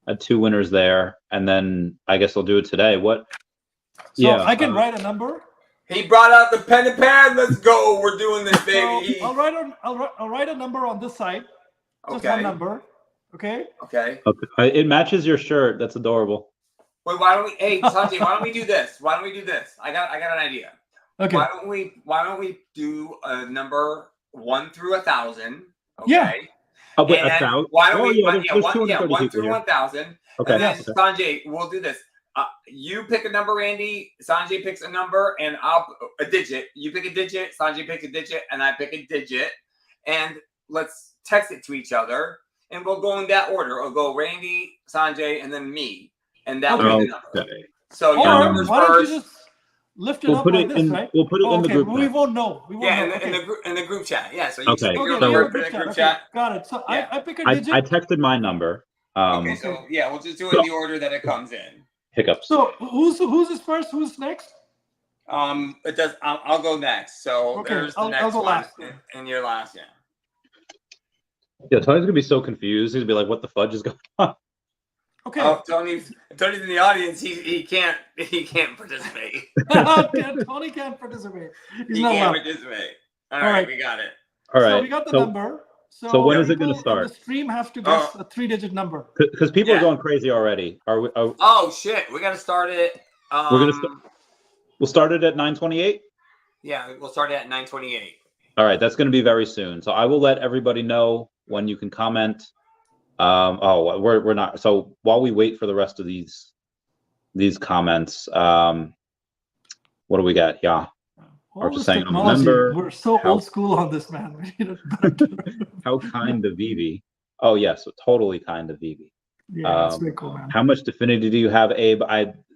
A: I had 2 winners there, and then I guess I'll do it today. What?
B: So
A: yeah,
B: I can write a number.
C: He brought out the pen and pad. Let's go. We're doing this,
B: So
C: baby.
B: I'll write a number on this side. Just one number. Okay.
C: Okay.
A: It matches your shirt. That's adorable.
C: Wait, why don't we? Hey, Sanjay, why don't we do this? I got an idea.
B: Okay.
C: Why don't we do a number 1 through 1,000? Okay.
B: Yeah.
A: Oh, but
C: And
A: 1,000?
C: why don't we?
A: there's 230
C: 1
A: people
C: through
A: here.
C: 1,000.
A: Okay.
C: And then Sanjay, we'll do this. You pick a number, Randy. Sanjay picks a number, and a digit. You pick a digit. Sanjay picks a digit, and I pick a digit. And let's text it to each other, and we'll go in that order. I'll go Randy, Sanjay, and then me, and that will be the number.
A: Okay.
C: So your
B: Or
C: numbers
B: why don't
C: first.
B: you just lift it up like this, right?
A: We'll put it in the group
B: We
A: chat.
B: won't know. We won't know.
C: In the group chat. Yeah. So you
A: Okay.
C: pick your
B: Okay,
C: number,
B: we
C: put
B: have
C: in
B: a
C: the group chat.
B: Got it. So
C: Yeah.
B: I pick a
A: I
B: digit.
A: texted my number.
C: Okay. So yeah, we'll just do it in the order that it comes in.
A: Hiccups.
B: So who's is first? Who's next?
C: It does. I'll go next. So
B: Okay,
C: there's the
B: I'll
C: next
B: go
C: one,
B: last.
C: and your last. Yeah.
A: Yeah, Tony's gonna be so confused. He's gonna be like, "What the fudge is going on?"
B: Okay.
C: Oh, Tony's in the audience. He can't participate.
B: Tony can't participate.
C: He
B: not
C: can't
B: allowed.
C: participate. All
B: All
C: right,
B: right.
C: we got it.
A: All right.
B: So we got the number.
A: So when is it
B: people
A: gonna start?
B: in the stream have to guess a 3-digit number.
A: Because people are
C: Yeah.
A: going crazy already. Are we?
C: Oh shit, we got to start it.
A: We'll start it at 9:28.
C: Yeah, we'll start it at 9:28.
A: All right, that's going to be very soon. So I will let everybody know when you can comment. We're not. So while we wait for the rest of these comments, what do we got? Yeah.
B: All
A: just
B: this
A: saying,
B: technology,
A: remember
B: we're so
A: how-
B: old school on this, man. We need it.
A: How kind of VeVe. Oh yes, totally kind of VeVe.
B: Yeah, that's very cool, man.
A: How much Definity do you have, Abe?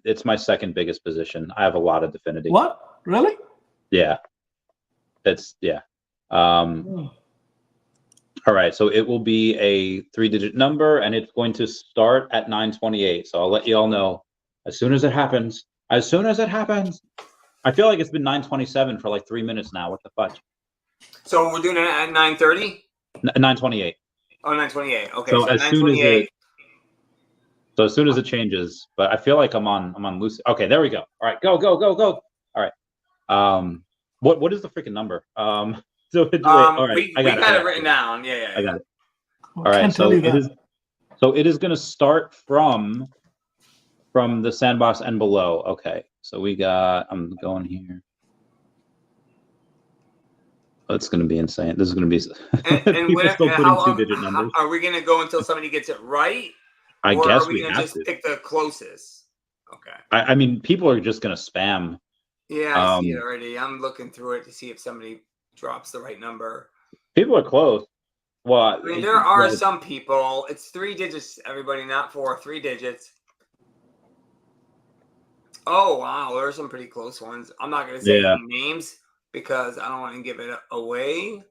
A: It's my second biggest position. I have a lot of Definity.
B: What? Really?
A: Yeah. Yeah.
B: Hmm.
A: All right, so it will be a 3-digit number, and it's going to start at 9:28. So I'll let you all know as soon as it happens. As soon as it happens. I feel like it's been 9:27 for like 3 minutes now. What the fudge?
C: So we're doing it at 9:30.
A: 9:28.
C: Oh, 9:28. Okay,
A: So
C: so
A: as soon as
C: 9:28.
A: it changes, but I feel like I'm on loose. Okay, there we go. All right, go. All right. What is the freaking number? All right,
C: we
A: I got
C: it written down. Yeah.
A: I got it.
B: Well,
A: All
B: I
A: right,
B: can't
A: so
B: tell you
A: it
B: that.
A: is. So it is going to start from the sandbox and below. Okay, so we got. I'm going here. It's going to be insane. This is going to be.
C: And
A: People still
C: how
A: putting
C: long
A: 2-digit numbers.
C: are we going to go until somebody gets it right?
A: I
C: or
A: guess
C: are we going to
A: have
C: just
A: to.
C: pick the closest? Okay.
A: I mean, people are just going to spam.
C: Yeah, I see it already. I'm looking through it to see if somebody drops the right number.
A: People are close. Well,
C: I mean, there are some people. It's 3 digits, everybody, not 4. 3 digits. Oh, wow. There are some pretty close ones. I'm not going to say any names because I don't want to give it away.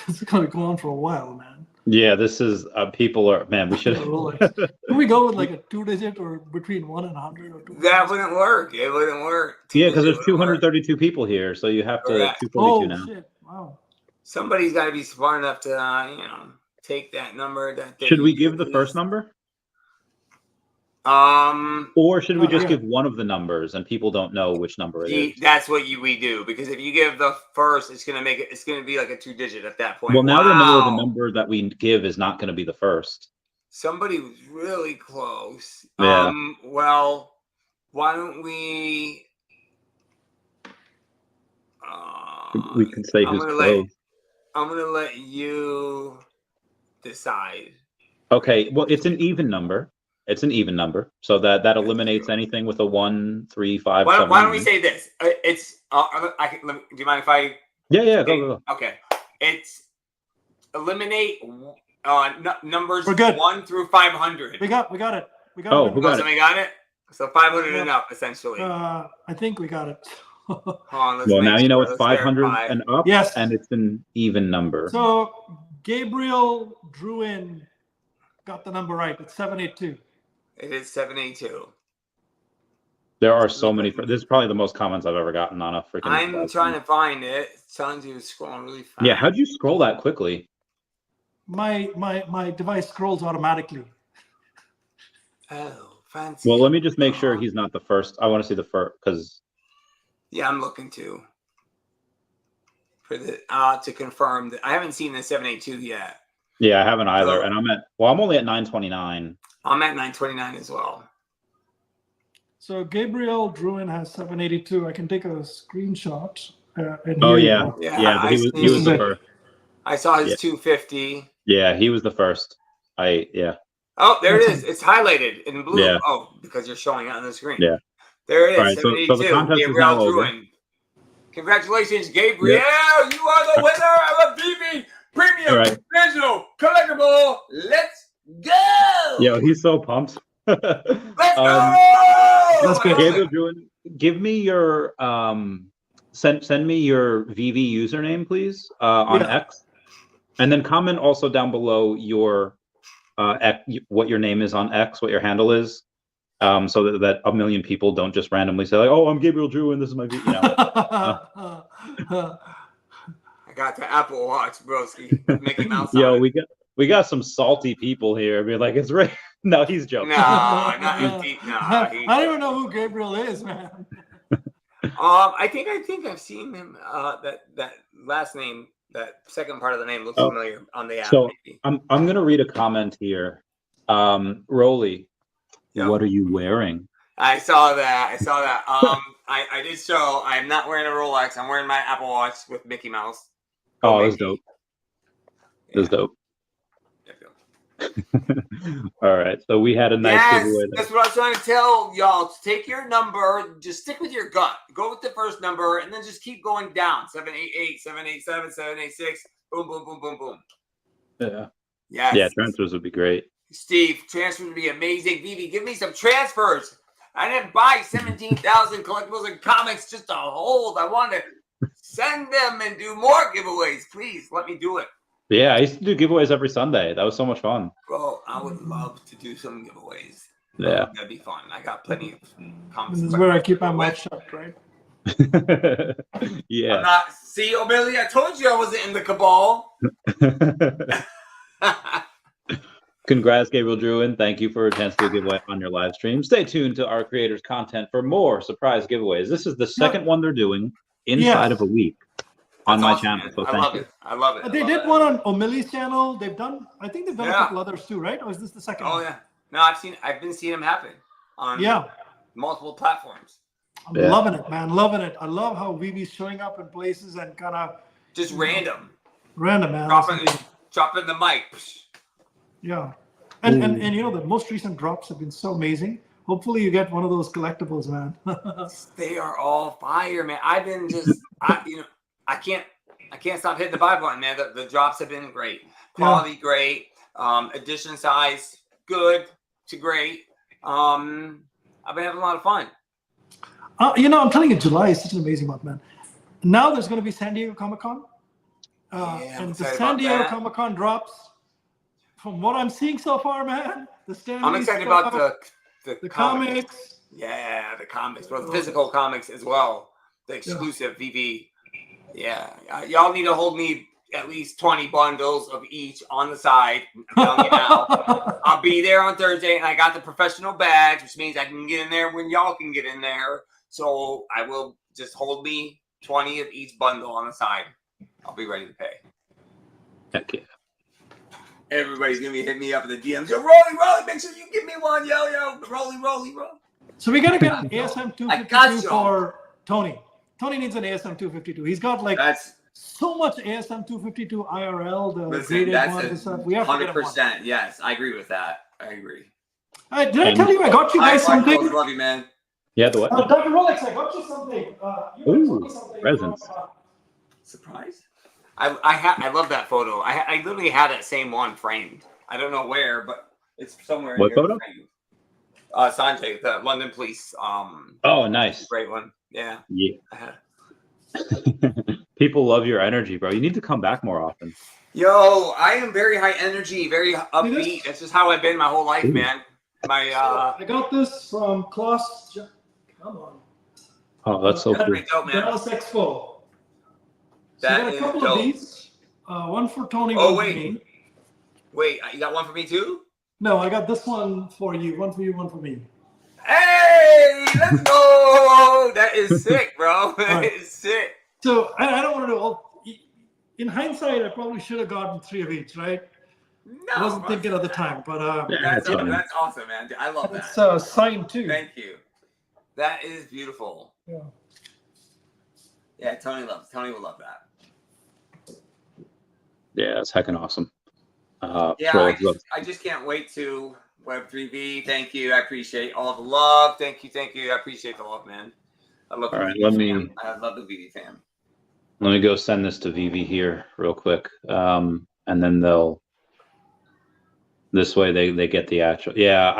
B: It's going to go on for a while, man.
A: Yeah, this is people are man. We should.
B: Can we go with like a 2-digit or between 1 and 100 or 2?
C: That wouldn't work. It wouldn't work.
A: Yeah, because there's 232 people here, so you have to 242
B: Oh
A: now.
B: shit! Wow.
C: Somebody's got to be smart enough to, take that number.
A: Should we give the first number? Or should we just give one of the numbers and people don't know which number it is?
C: That's what we do, because if you give the first, it's gonna make it. It's gonna be like a 2-digit at that point.
A: Well, now they know the number that we give is not going to be the first.
C: Somebody was really close.
A: Yeah.
C: Well, why don't we?
A: We can say who's close.
C: I'm gonna let you decide.
A: Okay, well, it's an even number. It's an even number, so that eliminates anything with a 1, 3, 5, 7.
C: Why don't we say this? It's. Do you mind if I?
A: Yeah. Go.
C: Okay. It's eliminate numbers
B: We're good.
C: 1 through 500.
B: We got it.
A: Who got it?
C: Somebody got it. So 500 and up, essentially.
B: I think we got it.
C: Hold on,
A: Well, now you know it's 500 and up.
B: Yes.
A: And it's an even number.
B: So Gabriel Druin got the number right. It's 782.
C: It is 782.
A: There are so many. This is probably the most comments I've ever gotten on a freaking.
C: I'm trying to find it. It's telling you it's scrolling really fast.
A: Yeah, how'd you scroll that quickly?
B: My device scrolls automatically.
C: Oh, fancy.
A: Well, let me just make sure he's not the first. I want to see the first because.
C: Yeah, I'm looking to confirm that I haven't seen the 782 yet.
A: Yeah, I haven't either, and I'm only at 929.
C: I'm at 929 as well.
B: So Gabriel Druin has 782. I can take a screenshot.
A: Yeah. But he was the first.
C: I saw his 250.
A: Yeah, he was the first.
C: Oh, there it is. It's highlighted in blue.
A: Yeah.
C: Oh, because you're showing it on the screen.
A: Yeah.
C: There it is.
A: Right,
C: 782.
A: so the contest is
C: Gabriel
A: now over.
C: Druin. Congratulations, Gabriel. Yep. You are the winner of a VeVe Premium Digital Collectible. Let's go.
A: Yo, he's so pumped.
C: Let's go.
B: That's good.
A: Gabriel Druin, give me your send me your VeVe username, please, on X, and then comment also down below your what your name is on X, what your handle is, so that a million people don't just randomly say like, "Oh, I'm Gabriel Druin, this is my VeVe." You know.
C: I got the Apple Watch, broski. Mickey Mouse.
A: Yo, we got some salty people here. Be like, it's right. No, he's joking.
C: No, not deep. No,
B: I don't even know who Gabriel is, man.
C: I think I've seen him. That last name, that second part of the name looks familiar on the app.
A: So
C: maybe.
A: I'm gonna read a comment here. Rolly, what are you wearing?
C: I saw that. I did show. I'm not wearing a Rolex. I'm wearing my Apple Watch with Mickey Mouse.
A: Oh, that's dope. That's dope. All right, so we had a nice giveaway.
C: That's what I was trying to tell y'all. Take your number, just stick with your gut. Go with the first number, and then just keep going down. 788, 787, 786. Boom, boom, boom, boom, boom.
A: Yeah.
C: Yes.
A: Yeah, transfers would be great.
C: Steve, transfers would be amazing. VeVe, give me some transfers. I didn't buy 17,000 collectibles and comics just to hold. I wanted to send them and do more giveaways. Please let me do it.
A: Yeah, I used to do giveaways every Sunday. That was so much fun.
C: Bro, I would love to do some giveaways.
A: Yeah.
C: That'd be fun. I got plenty of comics.
B: This is where I keep my mouth shut, right?
A: Yeah.
C: See, O'Billy, I told you I wasn't in the cabal.
A: Congrats, Gabriel Druin. Thank you for a chance to do a giveaway on your live stream. Stay tuned to our creators' content for more surprise giveaways. This is the second one they're doing inside of a week on my channel. So thank you.
C: I love it.
B: They did one on O'Malley's channel. I think they've done a couple others too, right? Or is this the second one?
C: Oh yeah. No, I've been seeing them happen on multiple platforms.
B: I'm loving it, man. Loving it. I love how VeVe's showing up in places and kind of
C: just random,
B: man.
C: Dropping the mic.
B: Yeah. And you know, the most recent drops have been so amazing. Hopefully you get one of those collectibles, man.
C: They are all fire, man. I've been just I can't stop hitting the buy button, man. The drops have been great. Quality great. Edition size good to great. I've been having a lot of fun.
B: I'm telling you, July is such an amazing month, man. Now there's going to be San Diego ComiCon. And the San Diego ComiCon drops. From what I'm seeing so far, man,
C: I'm excited about the
B: comics.
C: Yeah, the comics, bro. The physical comics as well. The exclusive VeVe. Yeah, y'all need to hold me at least 20 bundles of each on the side. I'm telling you now. I'll be there on Thursday, and I got the professional badge, which means I can get in there when y'all can get in there. So I will just hold me 20 of each bundle on the side. I'll be ready to pay.
A: Heck yeah.
C: Everybody's gonna be hitting me up in the DMs. Yo, Rolly, make sure you give me one, yo, Rolly.
B: So we gotta get an ASM 252 for Tony. Tony needs an ASM 252. He's got like
C: That's
B: so much ASM 252 IRL, the
C: listen.
B: graded
C: That's
B: ones and stuff. We have to get him one.
C: 100%. Yes, I agree with that. I agree.
B: Did I tell you I got you guys something?
C: Love you, man.
A: Yeah, the what?
B: Dr. Rolex, I got you something.
A: Ooh, presents.
C: Surprise! I love that photo. I literally have that same one framed. I don't know where, but it's somewhere.
A: What
C: in
A: photo?
C: Sanjay, the London police.
A: Oh, nice.
C: Great one. Yeah.
A: Yeah. People love your energy, bro. You need to come back more often.
C: Yo, I am very high energy, very upbeat. That's just how I've been my whole life, man. My
B: I got this from Klaus. Come on.
A: Oh, that's so cool.
C: Dope, man.
B: Dallas Expo. So
C: That
B: I got
C: is
B: a couple
C: dope.
B: of these. One for Tony.
C: Oh,
B: one
C: wait.
B: For me.
C: Wait, you got one for me too?
B: No, I got this one for you. One for you, one for me.
C: Hey, let's go! That is sick, bro. That is sick.
B: So I don't want to do all. In hindsight, I probably should have gotten 3 of each, right?
C: No,
B: I wasn't thinking at the time, but
C: that's awesome, man. I love that.
B: It's signed too.
C: Thank you. That is beautiful.
B: Yeah.
C: Yeah, Tony will love that.
A: Yeah, it's heckin' awesome.
C: Yeah, I just can't wait to Web3V. Thank you. I appreciate all the love. Thank you. I appreciate the love, man. I love the VeVe fam. I love the VeVe fam.
A: Let me go send this to VeVe here real quick. And then this way they get the actual. Yeah,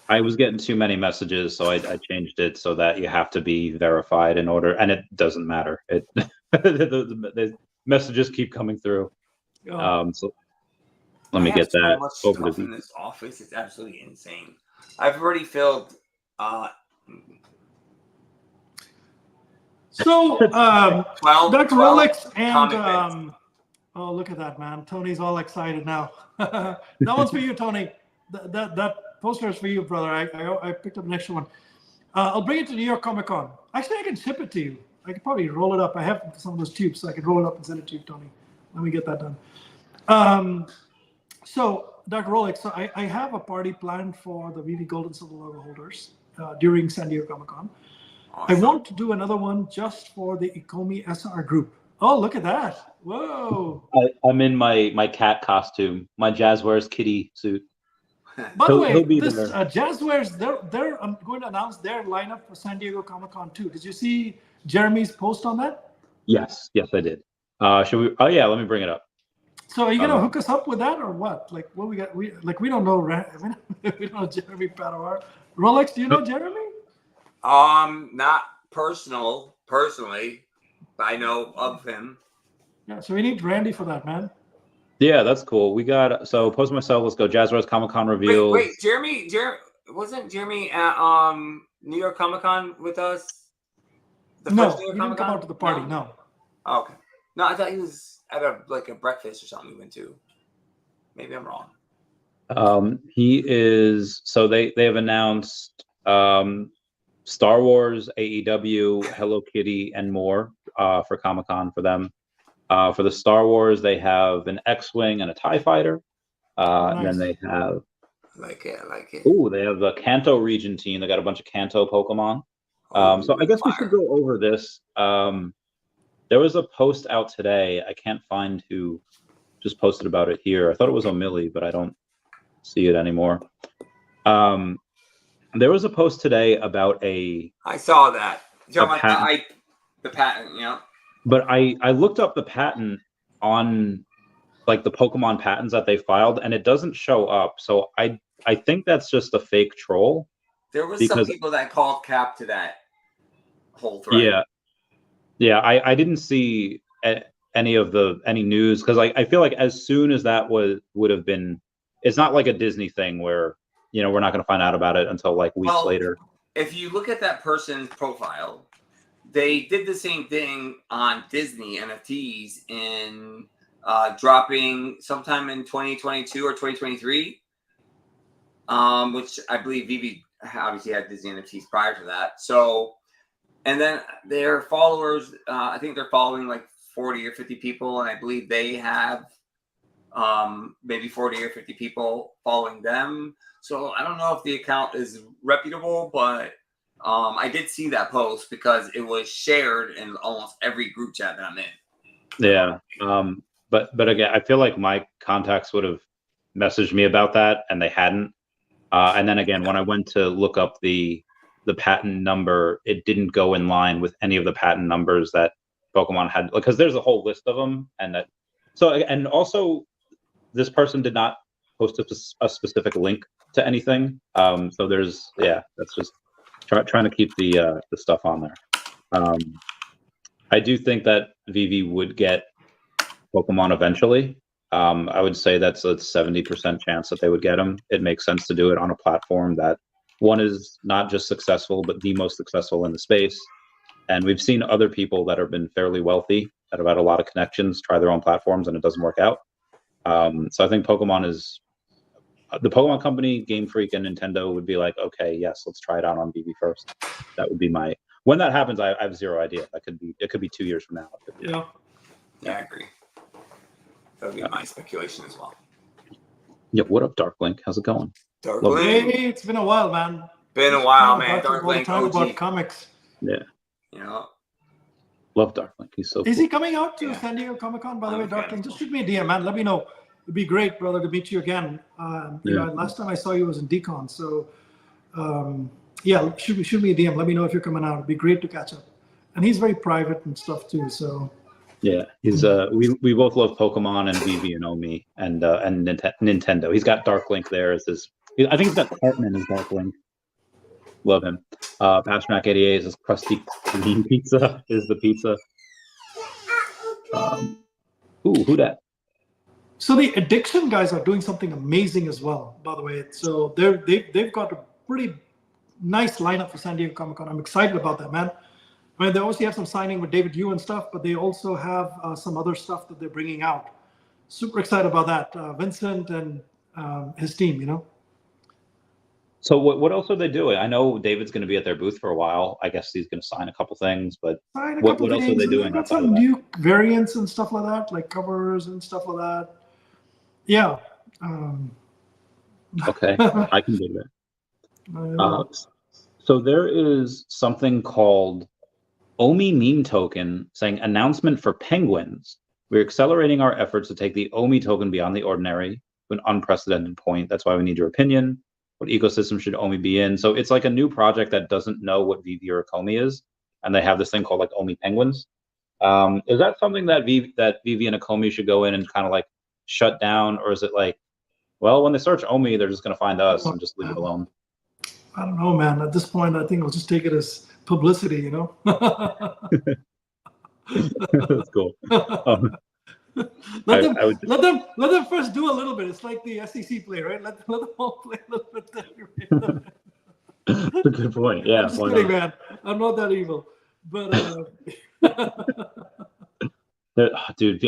A: I was getting too many messages, so I changed it so that you have to be verified in order, and it doesn't matter. It the messages keep coming through. So let me get that over to VeVe.
C: In this office, it's absolutely insane. I've already filled.
B: So,
C: 12
B: Dr. Rolex
C: comic
B: and oh, look at that, man! Tony's all excited now. That one's for you, Tony. That poster is for you, brother. I picked up an extra one. I'll bring it to New York Comic Con. Actually, I can ship it to you. I could probably roll it up. I have some of those tubes, so I can roll it up and send it to you, Tony. Let me get that done. So, Dr. Rolex, so I have a party planned for the VeVe Gold and Silver logo holders during San Diego Comic Con. Awesome. I want to do another one just for the Ecomi SR group. Oh, look at that. Whoa.
A: I'm in my cat costume, my Jazzwares kitty suit.
B: By the way, this Jazzwares, they're going to announce their lineup for San Diego Comic-Con too. Did you see Jeremy's post on that?
A: Yes, I did. Should we? Oh yeah, let me bring it up.
B: So are you gonna hook us up with that or what? Like what we got? We don't know. We don't know Jeremy Padawar. Rolex, do you know Jeremy?
C: Not personally, but I know of him.
B: Yeah, so we need Randy for that, man.
A: Yeah, that's cool. We got Post Myself. Let's go. Jazzwares Comic-Con reveal.
C: Wait, Jeremy wasn't Jeremy at New York Comic-Con with us?
B: No, he didn't come out to the party. No.
C: Oh, okay. No, I thought he was at a breakfast or something we went to. Maybe I'm wrong.
A: He is. So they have announced Star Wars, AEW, Hello Kitty, and more for Comic-Con for them. For the Star Wars, they have an X-Wing and a TIE Fighter. Nice. And then they have... I like it. Ooh, they have the Kanto region team. They got a bunch of Kanto Pokemon. So I guess we should go over this. There was a post out today. I can't find who just posted about it here. I thought it was O'Milly, but I don't see it anymore. There was a post today about
C: I saw that. The patent, yeah.
A: But I looked up the patent on like the Pokemon patents that they filed, and it doesn't show up. So I think that's just a fake troll.
C: There was some people that called cap to that whole thread.
A: Yeah. I didn't see any news because I feel like as soon as that would have been, it's not like a Disney thing where we're not going to find out about it until like weeks later.
C: If you look at that person's profile, they did the same thing on Disney NFTs in dropping sometime in 2022 or 2023, which I believe VeVe obviously had Disney NFTs prior to that. So, and then their followers, I think they're following like 40 or 50 people, and I believe they have maybe 40 or 50 people following them. So I don't know if the account is reputable, but I did see that post because it was shared in almost every group chat that I'm in.
A: Yeah. But again, I feel like my contacts would have messaged me about that, and they hadn't. And then again, when I went to look up the patent number, it didn't go in line with any of the patent numbers that Pokemon had, because there's a whole list of them, and that. So, and also, this person did not post a specific link to anything. So there's, that's just trying to keep the stuff on there. I do think that VeVe would get Pokemon eventually. I would say that's a 70% chance that they would get them. It makes sense to do it on a platform that, one, is not just successful, but the most successful in the space. And we've seen other people that have been fairly wealthy, that have had a lot of connections, try their own platforms, and it doesn't work out. So I think Pokemon is, the Pokemon Company, Game Freak, and Nintendo would be like, okay, yes, let's try it out on VeVe first. That would be my, when that happens, I have zero idea. It could be 2 years from now.
B: Yeah,
C: I agree. That would be my speculation as well.
A: Yeah, what up, Darklink? How's it going?
C: Darklink.
B: Hey, it's been a while, man.
C: Been a while, man. Darklink
B: about comics.
A: Yeah.
C: Yeah.
A: Love Darklink. He's so
B: Is
A: cool.
B: he coming out to San Diego Comic-Con, by the way, Darklink? Just shoot me a DM, man. Let me know. It'd be great, brother, to meet you again. Last time I saw you was in Decon, so shoot me a DM. Let me know if you're coming out. It'd be great to catch up. And he's very private and stuff too, so.
A: Yeah, he's we both love Pokemon and VeVe and OMI and Nintendo. He's got Darklink there as his. I think he's got Cartman as Darklink. Love him. Pasternak 88 is his crusty green pizza. Is the pizza. Who that?
B: So the Addiction guys are doing something amazing as well, by the way. So they've got a pretty nice lineup for San Diego Comic-Con. I'm excited about that, man. I mean, they obviously have some signing with David Yu and stuff, but they also have some other stuff that they're bringing out. Super excited about that. Vincent and his team, you know.
A: So what else are they doing? I know David's going to be at their booth for a while. I guess he's going to sign a couple things, but what else are they doing?
B: Got some new variants and stuff like that, like covers and stuff like that. Yeah.
A: Okay, I can do that. So there is something called OMI meme token saying announcement for penguins. We're accelerating our efforts to take the OMI token beyond the ordinary to an unprecedented point. That's why we need your opinion. What ecosystem should OMI be in? So it's like a new project that doesn't know what VeVe or Ecomi is, and they have this thing called like OMI penguins. Is that something that VeVe and Ecomi should go in and kind of like shut down, or is it like, well, when they search OMI, they're just going to find us and just leave it alone?
B: I don't know, man. At this point, I think I'll just take it as publicity, you know.
A: That's cool.
B: Let them first do a little bit. It's like the SEC play, right? Let them all play a little bit.
A: That's a good point. Yeah,
B: I'm just kidding, man. I'm not that evil, but
A: dude,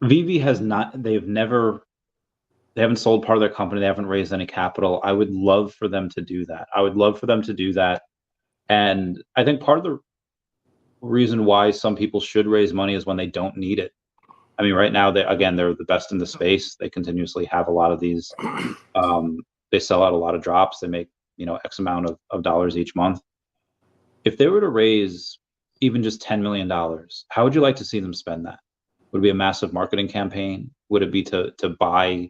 A: VeVe has not. They haven't sold part of their company. They haven't raised any capital. I would love for them to do that. And I think part of the reason why some people should raise money is when they don't need it. I mean, right now, they're the best in the space. They continuously have a lot of these. They sell out a lot of drops. They make, X amount of dollars each month. If they were to raise even just $10 million, how would you like to see them spend that? Would it be a massive marketing campaign? Would it be to buy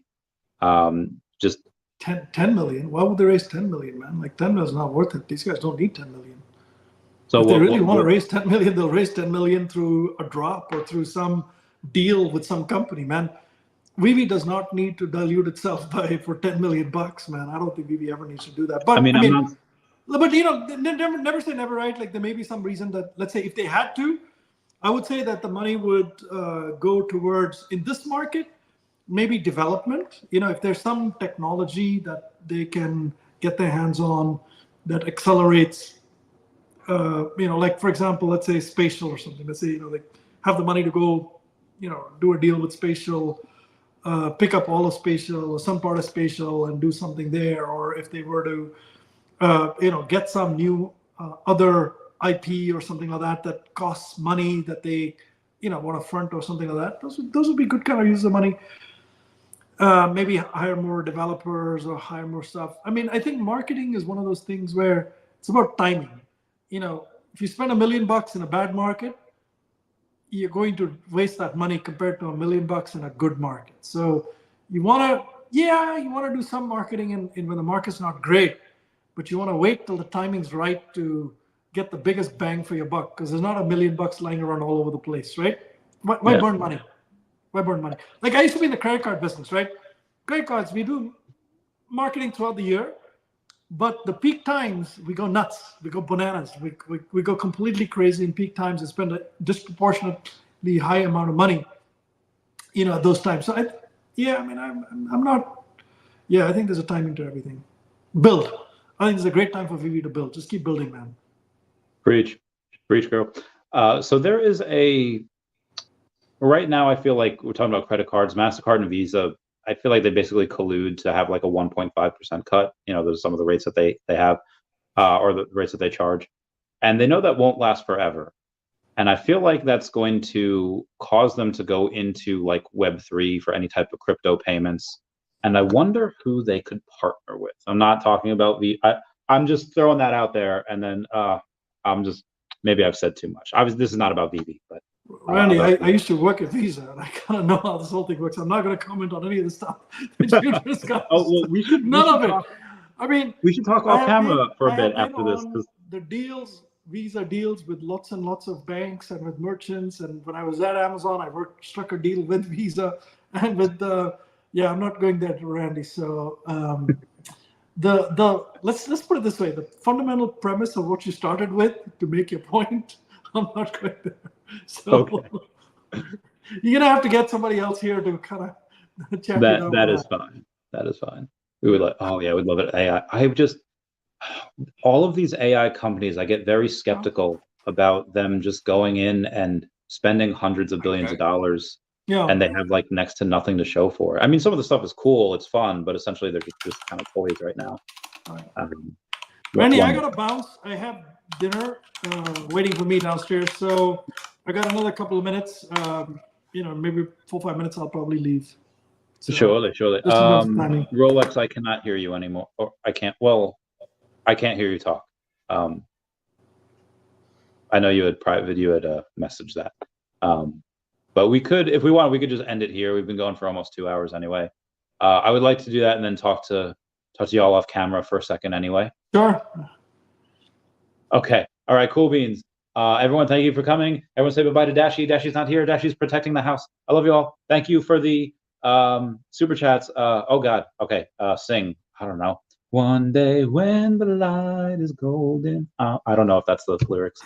A: just
B: 10 million? Why would they raise 10 million, man? Like 10 million is not worth it. These guys don't need 10 million. So if they really want to raise 10 million, they'll raise 10 million through a drop or through some deal with some company, man. VeVe does not need to dilute itself for $10 million, man. I don't think VeVe ever needs to do that. But I mean, but never say never, right? Like there may be some reason that, let's say, if they had to, I would say that the money would go towards, in this market, maybe development. If there's some technology that they can get their hands on that accelerates, like for example, let's say spatial or something. Let's say, like have the money to go, do a deal with spatial, pick up all of spatial or some part of spatial and do something there. Or if they were to, get some new other IP or something like that costs money that they, want to front or something like that. Those would be good kind of use of money. Maybe hire more developers or hire more stuff. I mean, I think marketing is one of those things where It's about timing. If you spend $1 million in a bad market, you're going to waste that money compared to $1 million in a good market. So you want to do some marketing in when the market's not great, but you want to wait till the timing's right to get the biggest bang for your buck, because there's not $1 million lying around all over the place, right? Why burn money? Why burn money? Like I used to be in the credit card business, right? Credit cards, we do marketing throughout the year, but the peak times we go nuts, we go bananas, we go completely crazy in peak times and spend a disproportionately high amount of money, at those times. So I'm not. Yeah, I think there's a timing to everything. Build. I think it's a great time for VeVe to build. Just keep building, man.
A: Preach, girl. So there is right now, I feel like we're talking about credit cards, MasterCard and Visa. I feel like they basically collude to have like a 1.5% cut. Those are some of the rates that they have, or the rates that they charge. And they know that won't last forever. And I feel like that's going to cause them to go into like Web3 for any type of crypto payments. And I wonder who they could partner with. I'm not talking about I'm just throwing that out there. And then maybe I've said too much. Obviously, this is not about VeVe, but.
B: Randy, I used to work at Visa, and I kind of know how this whole thing works. I'm not going to comment on any of the stuff that you discussed.
A: We should
B: None of it.
A: We should talk off camera for a bit after this.
B: The deals, Visa deals with lots and lots of banks and with merchants. And when I was at Amazon, I struck a deal with Visa and with I'm not going there, Randy. So let's put it this way: the fundamental premise of what you started with to make your point, I'm not going there. So you're gonna have to get somebody else here to kind of check it out.
A: That is fine. That is fine. We would we'd love it. AI. All of these AI companies, I get very skeptical about them just going in and spending hundreds of billions of dollars, and they have like next to nothing to show for it. I mean, some of the stuff is cool, it's fun, but essentially they're just kind of toys right now.
B: Randy, I gotta bounce. I have dinner waiting for me downstairs, so I got another couple of minutes. Maybe 4 or 5 minutes. I'll probably leave. So,
A: surely. Rolex, I cannot hear you anymore. Or I can't. Well, I can't hear you talk. I know you had messaged that. But we could, if we want, we could just end it here. We've been going for almost 2 hours anyway. I would like to do that and then talk to y'all off camera for a second anyway.
B: Sure.
A: Okay. All right. Cool beans. Everyone, thank you for coming. Everyone say bye-bye to Dashi. Dashi's not here. Dashi's protecting the house. I love you all. Thank you for the super chats. Oh God. Okay. Sing. I don't know. One day when the light is golden. I don't know if that's the lyrics.